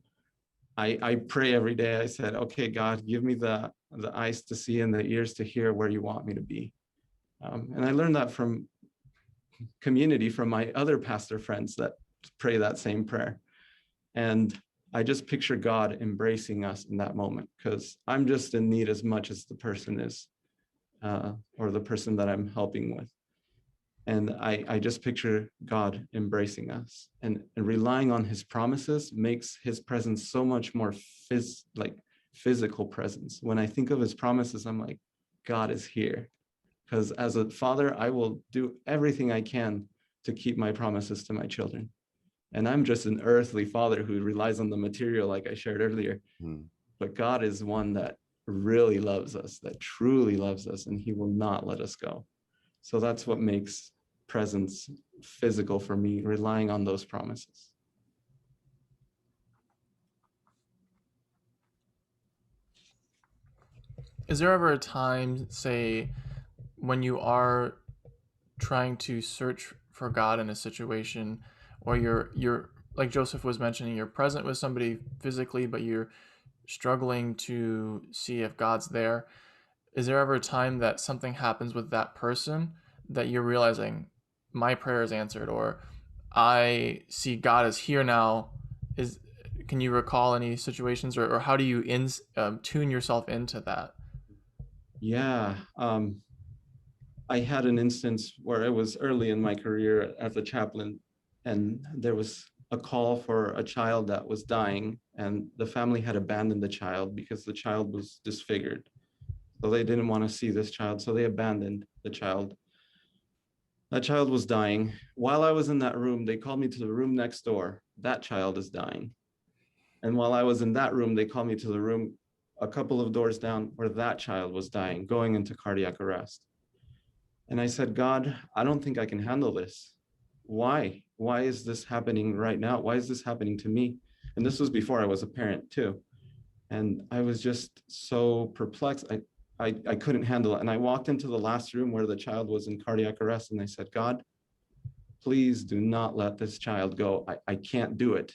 I pray every day. I said, okay, God, give me the eyes to see and the ears to hear where you want me to be. And I learned that from community, from my other pastor friends that pray that same prayer. And I just picture God embracing us in that moment, because I'm just in need as much as the person is, or the person that I'm helping with. And I just picture God embracing us, and relying on his promises makes his presence so much more physical presence. When I think of his promises, I'm like, God is here. Because as a father, I will do everything I can to keep my promises to my children. And I'm just an earthly father who relies on the material, like I shared earlier. But God is one that really loves us, that truly loves us, and he will not let us go. So that's what makes presence physical for me, relying on those promises. Is there ever a time, say, when you are trying to search for God in a situation, or you're like Joseph was mentioning, you're present with somebody physically, but you're struggling to see if God's there? Is there ever a time that something happens with that person that you're realizing my prayer is answered, or I see God is here now? Can you recall any situations, or how do you tune yourself into that? Yeah. I had an instance where I was early in my career as a chaplain, and there was a call for a child that was dying, and the family had abandoned the child because the child was disfigured. So they didn't want to see this child, so they abandoned the child. That child was dying. While I was in that room, they called me to the room next door. That child is dying. And while I was in that room, they called me to the room a couple of doors down where that child was dying, going into cardiac arrest. And I said, God, I don't think I can handle this. Why? Why is this happening right now? Why is this happening to me? And this was before I was a parent too. And I was just so perplexed. I couldn't handle it. And I walked into the last room where the child was in cardiac arrest. And I said, God, please do not let this child go. I can't do it.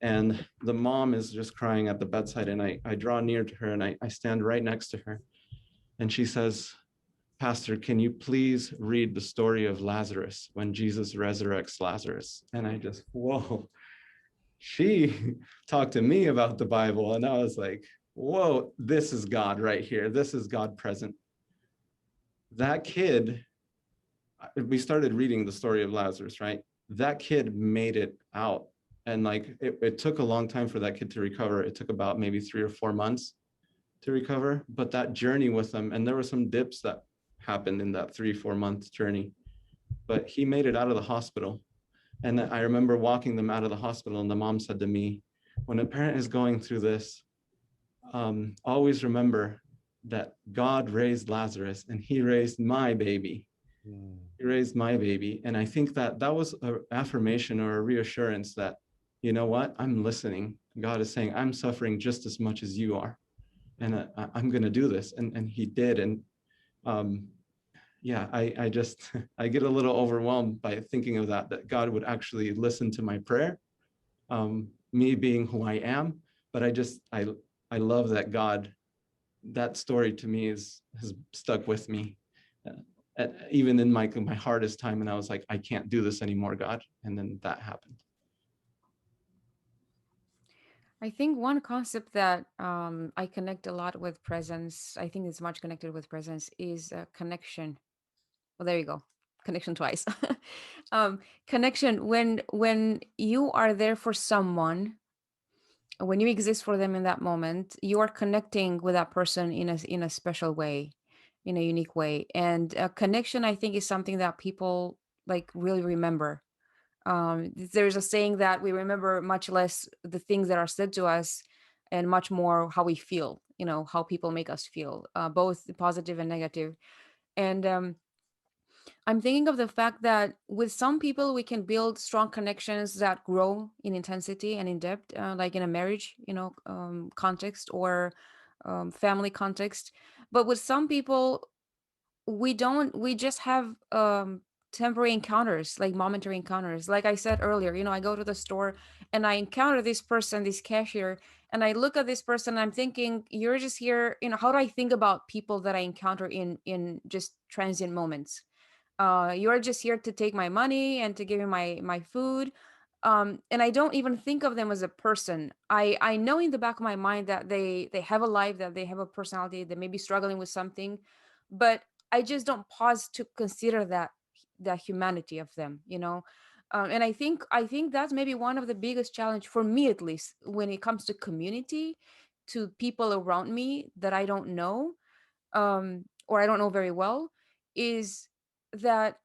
And the mom is just crying at the bedside. And I draw near to her and I stand right next to her. And she says, Pastor, can you please read the story of Lazarus when Jesus resurrects Lazarus? And I just, whoa, she talked to me about the Bible. And I was like, whoa, this is God right here. This is God present. That kid, we started reading the story of Lazarus, right? That kid made it out. And like, it took a long time for that kid to recover. It took about maybe 3 or 4 months to recover. But that journey with them, and there were some dips that happened in that 3-4 month journey, but he made it out of the hospital. And I remember walking them out of the hospital, and the mom said to me, when a parent is going through this, always remember that God raised Lazarus and he raised my baby. He raised my baby. And I think that that was an affirmation or a reassurance that, you know what, I'm listening. God is saying, I'm suffering just as much as you are. And I'm going to do this. And he did. And yeah, I just, I get a little overwhelmed by thinking of that God would actually listen to my prayer, me being who I am. But I love that God, that story to me has stuck with me, even in my hardest time. And I was like, I can't do this anymore, God. And then that happened. I think one concept that I connect a lot with presence, I think it's much connected with presence, is connection. Well, there you go. Connection twice. Connection, when you are there for someone, when you exist for them in that moment, you are connecting with that person in a special way, in a unique way. And connection, I think, is something that people like really remember. There's a saying that we remember much less the things that are said to us and much more how we feel, how people make us feel, both positive and negative. And I'm thinking of the fact that with some people, we can build strong connections that grow in intensity and in depth, like in a marriage, context, or family context. But with some people, we just have temporary encounters, like momentary encounters. Like I said earlier, I go to the store and I encounter this person, this cashier, and I look at this person and I'm thinking, you're just here. How do I think about people that I encounter in just transient moments? You're just here to take my money and to give me my food. And I don't even think of them as a person. I know in the back of my mind that they have a life, that they have a personality, they may be struggling with something, but I just don't pause to consider that humanity of them. And I think that's maybe one of the biggest challenge for me, at least when it comes to community, to people around me that I don't know, or I don't know very well, is that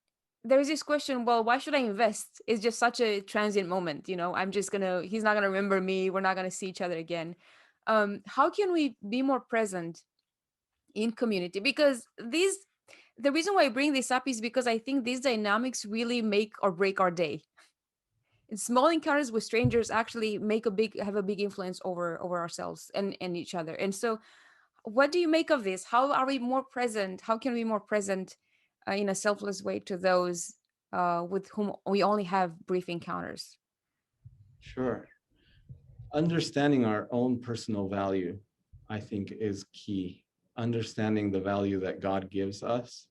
there's this question, well, why should I invest? It's just such a transient moment, you know, he's not gonna remember me, we're not gonna see each other again. How can we be more present in community? Because the reason why I bring this up is because I think these dynamics really make or break our day. And small encounters with strangers actually have a big influence over ourselves and each other. And so what do you make of this? How are we more present? How can we be more present in a selfless way to those with whom we only have brief encounters? Sure. Understanding our own personal value, I think, is key. Understanding the value that God gives us.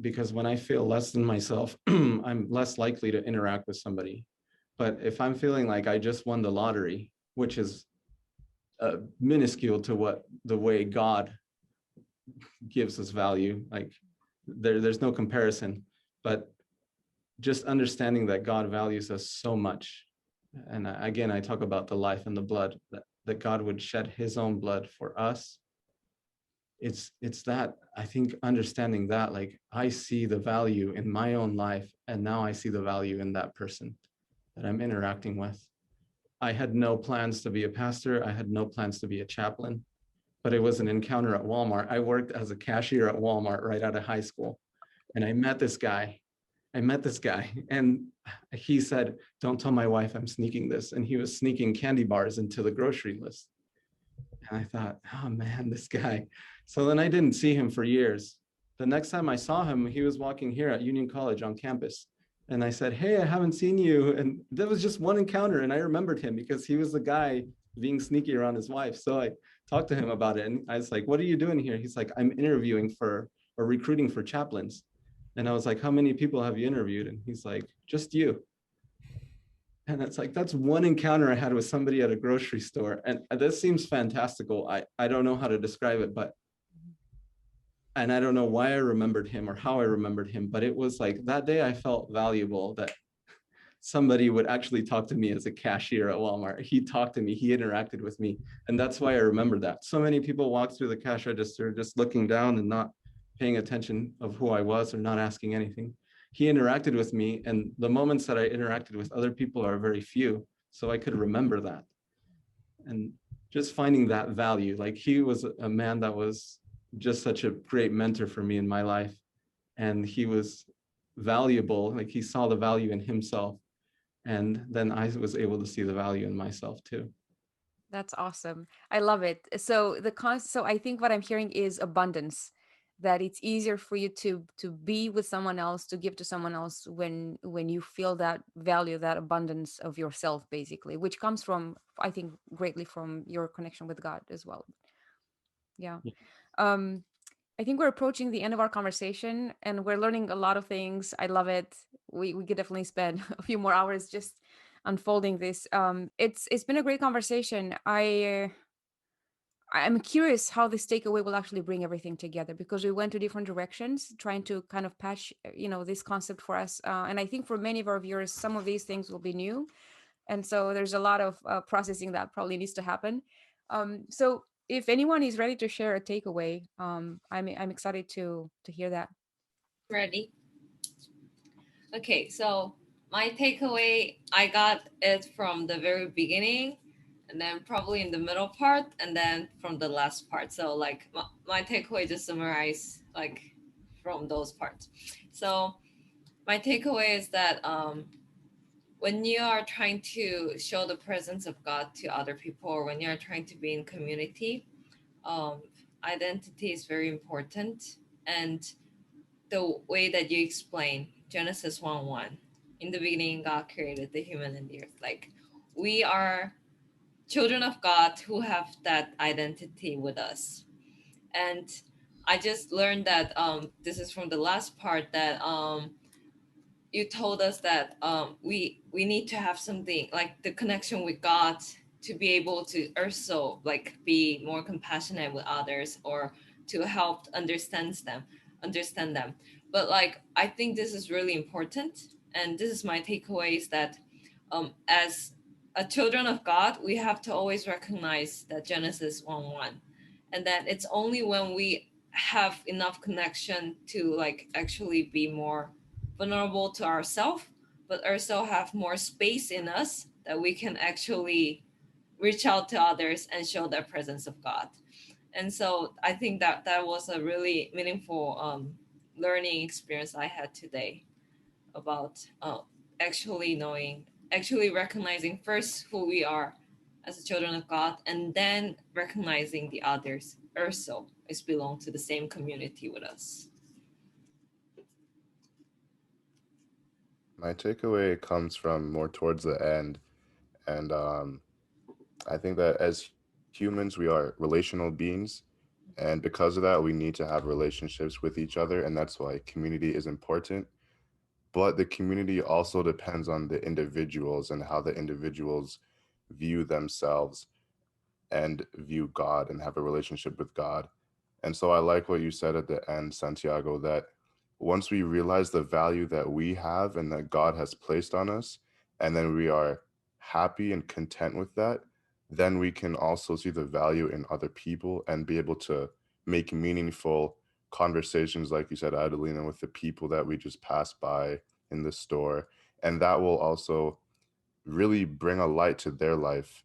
Because when I feel less than myself, I'm less likely to interact with somebody. But if I'm feeling like I just won the lottery, which is minuscule to what the way God gives us value, like there's no comparison. But just understanding that God values us so much. And again, I talk about the life and the blood, that God would shed his own blood for us. It's that, I think, understanding that, like, I see the value in my own life, and now I see the value in that person that I'm interacting with. I had no plans to be a pastor. I had no plans to be a chaplain, but it was an encounter at Walmart. I worked as a cashier at Walmart right out of high school. And I met this guy, and he said, "Don't tell my wife I'm sneaking this." And he was sneaking candy bars into the grocery list. And I thought, oh man, this guy. So then I didn't see him for years. The next time I saw him, he was walking here at Union College on campus. And I said, "Hey, I haven't seen you." And that was just one encounter. And I remembered him because he was the guy being sneaky around his wife. So I talked to him about it. And I was like, "What are you doing here?" He's like, "I'm interviewing for, or recruiting for chaplains." And I was like, "How many people have you interviewed?" And he's like, "Just you." And it's like, that's one encounter I had with somebody at a grocery store. And this seems fantastical. I don't know how to describe it, and I don't know why I remembered him or how I remembered him, but it was like that day I felt valuable that somebody would actually talk to me as a cashier at Walmart. He talked to me, he interacted with me. And that's why I remember that. So many people walk through the cash register just looking down and not paying attention of who I was or not asking anything. He interacted with me, and the moments that I interacted with other people are very few. So I could remember that. And just finding that value, like he was a man that was just such a great mentor for me in my life. And he was valuable, like he saw the value in himself. And then I was able to see the value in myself too. That's awesome. I love it. So so I think what I'm hearing is abundance, that it's easier for you to be with someone else, to give to someone else when you feel that value, that abundance of yourself, basically, which comes from, I think, greatly from your connection with God as well. Yeah. Um, I think we're approaching the end of our conversation, and we're learning a lot of things. I love it. We could definitely spend a few more hours just unfolding this. It's been a great conversation. I'm curious how this takeaway will actually bring everything together, because we went to different directions trying to kind of patch, this concept for us. And I think for many of our viewers, some of these things will be new. And so there's a lot of processing that probably needs to happen. So if anyone is ready to share a takeaway, I'm excited to hear that. Ready? Okay, so my takeaway, I got it from the very beginning, and then probably in the middle part, and then from the last part. So like my takeaway just summarize like from those parts. So my takeaway is that when you are trying to show the presence of God to other people, or when you are trying to be in community, identity is very important. And the way that you explain Genesis 1:1, in the beginning God created the human and the earth. Like, we are children of God who have that identity with us. And I just learned that this is from the last part, that you told us that we need to have something like the connection with God to be able to also like be more compassionate with others, or to help understand them. But like, I think this is really important, and this is my takeaway, is that as children of God, we have to always recognize that Genesis 1:1, and that it's only when we have enough connection to like actually be more vulnerable to ourselves, but also have more space in us that we can actually reach out to others and show the presence of God. And so I think that that was a really meaningful learning experience I had today about actually knowing, actually recognizing first who we are as children of God, and then recognizing the others also is belong to the same community with us. My takeaway comes from more towards the end, and I think that as humans, we are relational beings, and because of that, we need to have relationships with each other, and that's why community is important. But the community also depends on the individuals and how the individuals view themselves and view God and have a relationship with God. And so I like what you said at the end, Santiago, that once we realize the value that we have and that God has placed on us, and then we are happy and content with that, then we can also see the value in other people and be able to make meaningful conversations, like you said, Adelina, with the people that we just passed by in the store. And that will also really bring a light to their life.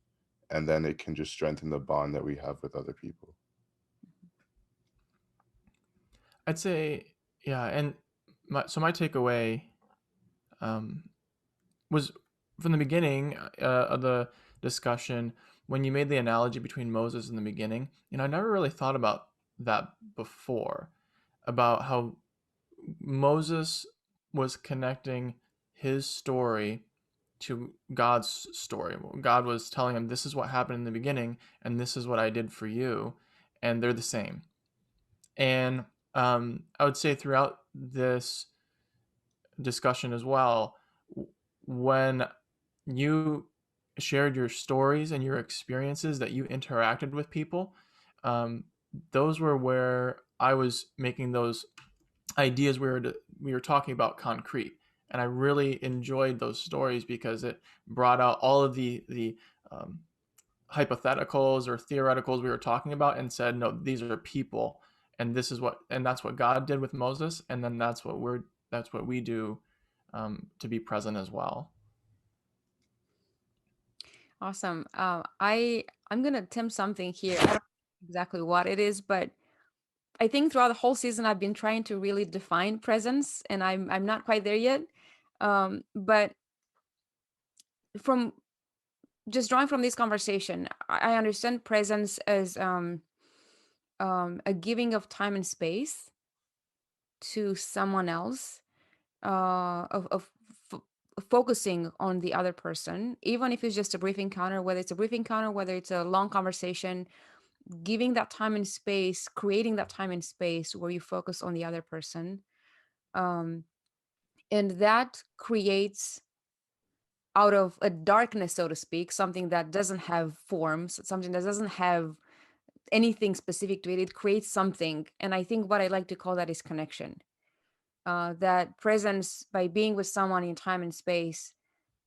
And then it can just strengthen the bond that we have with other people. I'd say, yeah, and my takeaway um, was from the beginning of the discussion when you made the analogy between Moses in the beginning. I never really thought about that before, about how Moses was connecting his story to God's story. God was telling him, this is what happened in the beginning, and this is what I did for you, and they're the same. And I would say throughout this discussion as well, when you shared your stories and your experiences that you interacted with people, um, those were where I was making those ideas we were talking about concrete. And I really enjoyed those stories because it brought out all of the hypotheticals or theoreticals we were talking about and said, no, these are people, and that's what God did with Moses, and then that's what we do to be present as well. Awesome. I'm gonna attempt something here. I don't know exactly what it is, but I think throughout the whole season I've been trying to really define presence, and I'm not quite there yet. But from just drawing from this conversation, I understand presence as a giving of time and space to someone else, of focusing on the other person, even if it's just a brief encounter, whether it's a brief encounter, whether it's a long conversation, giving that time and space, creating that time and space where you focus on the other person. Um, and that creates out of a darkness, so to speak, something that doesn't have forms, something that doesn't have anything specific to it. It creates something. And I think what I like to call that is connection. That presence, by being with someone in time and space,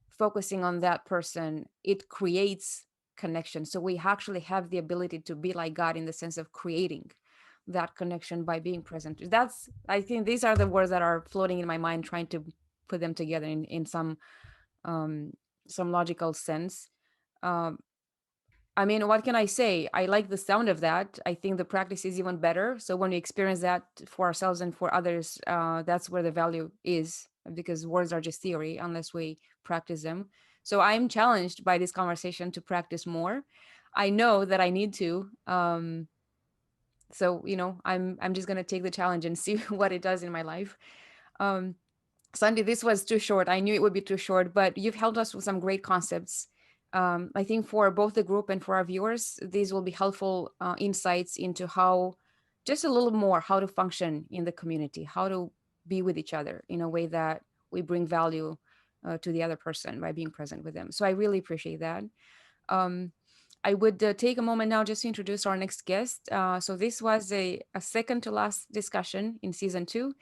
focusing on that person, it creates connection. So we actually have the ability to be like God in the sense of creating that connection by being present. That's, I think these are the words that are floating in my mind, trying to put them together in um, some logical sense. Um, I mean, what can I say? I like the sound of that. I think the practice is even better. So when we experience that for ourselves and for others, that's where the value is, because words are just theory unless we practice them. So I'm challenged by this conversation to practice more. I know that I need to. So I'm just gonna take the challenge and see what it does in my life. Um, Sandy, this was too short. I knew it would be too short, but you've helped us with some great concepts. I think for both the group and for our viewers, these will be helpful insights into how, just a little more, how to function in the community, how to be with each other in a way that we bring value to the other person by being present with them. So I really appreciate that. Um, I would take a moment now just to introduce our next guest. So this was a second to last discussion in season 2.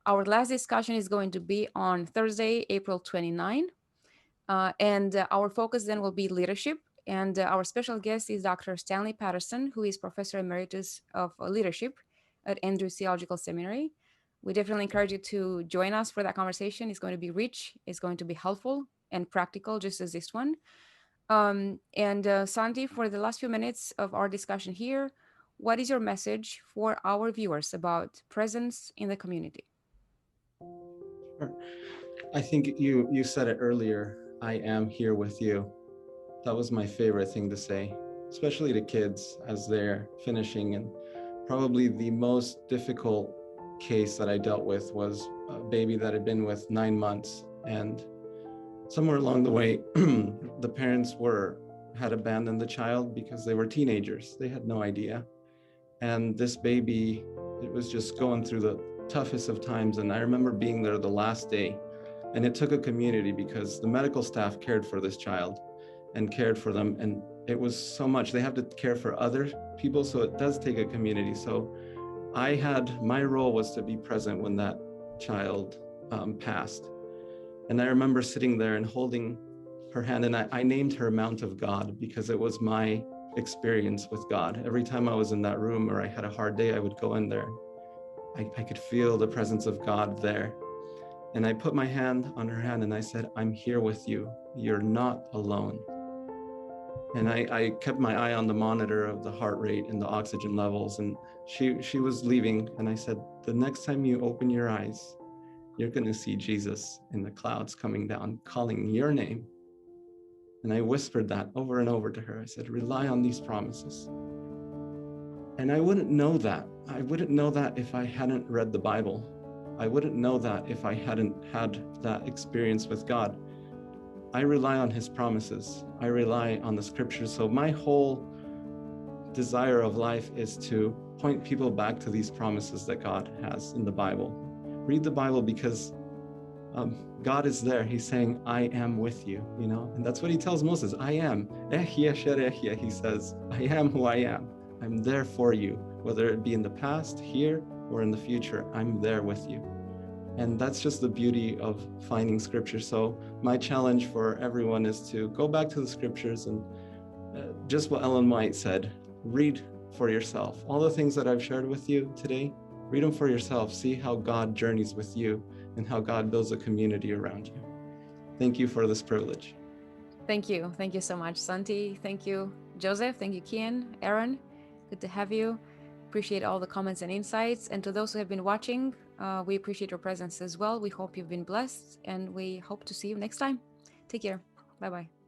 Our last discussion is going to be on Thursday, April 29. And our focus then will be leadership. And our special guest is Dr. Stanley Patterson, who is Professor Emeritus of Leadership at Andrews Theological Seminary. We definitely encourage you to join us for that conversation. It's going to be rich, it's going to be helpful and practical, just as this one. Santi, for the last few minutes of our discussion here, what is your message for our viewers about presence in the community? Sure. I think you said it earlier. I am here with you. That was my favorite thing to say, especially to kids as they're finishing. And probably the most difficult case that I dealt with was a baby that had been with 9 months. And somewhere along the way, the parents had abandoned the child because they were teenagers. They had no idea. And this baby, it was just going through the toughest of times. And I remember being there the last day, and it took a community because the medical staff cared for this child and cared for them. And it was so much. They have to care for other people. So it does take a community. So my role was to be present when that child passed. And I remember sitting there and holding her hand, and I named her Mount of God because it was my experience with God. Every time I was in that room or I had a hard day, I would go in there. I could feel the presence of God there. And I put my hand on her hand and I said, I'm here with you. You're not alone. And I kept my eye on the monitor of the heart rate and the oxygen levels. And she was leaving. And I said, the next time you open your eyes, you're going to see Jesus in the clouds coming down, calling your name. And I whispered that over and over to her. I said, rely on these promises. And I wouldn't know that. I wouldn't know that if I hadn't read the Bible. I wouldn't know that if I hadn't had that experience with God. I rely on his promises. I rely on the scriptures. So my whole desire of life is to point people back to these promises that God has in the Bible. Read the Bible because God is there. He's saying, I am with you, and that's what he tells Moses. I am. He says, I am who I am. I'm there for you, whether it be in the past, here, or in the future. I'm there with you. And that's just the beauty of finding scripture. So my challenge for everyone is to go back to the scriptures and just what Ellen White said, read for yourself. All the things that I've shared with you today, read them for yourself. See how God journeys with you and how God builds a community around you. Thank you for this privilege. Thank you. Thank you so much, Santi. Thank you, Joseph. Thank you, Kian, Aaron. Good to have you. Appreciate all the comments and insights. And to those who have been watching, we appreciate your presence as well. We hope you've been blessed, and we hope to see you next time. Take care. Bye-bye.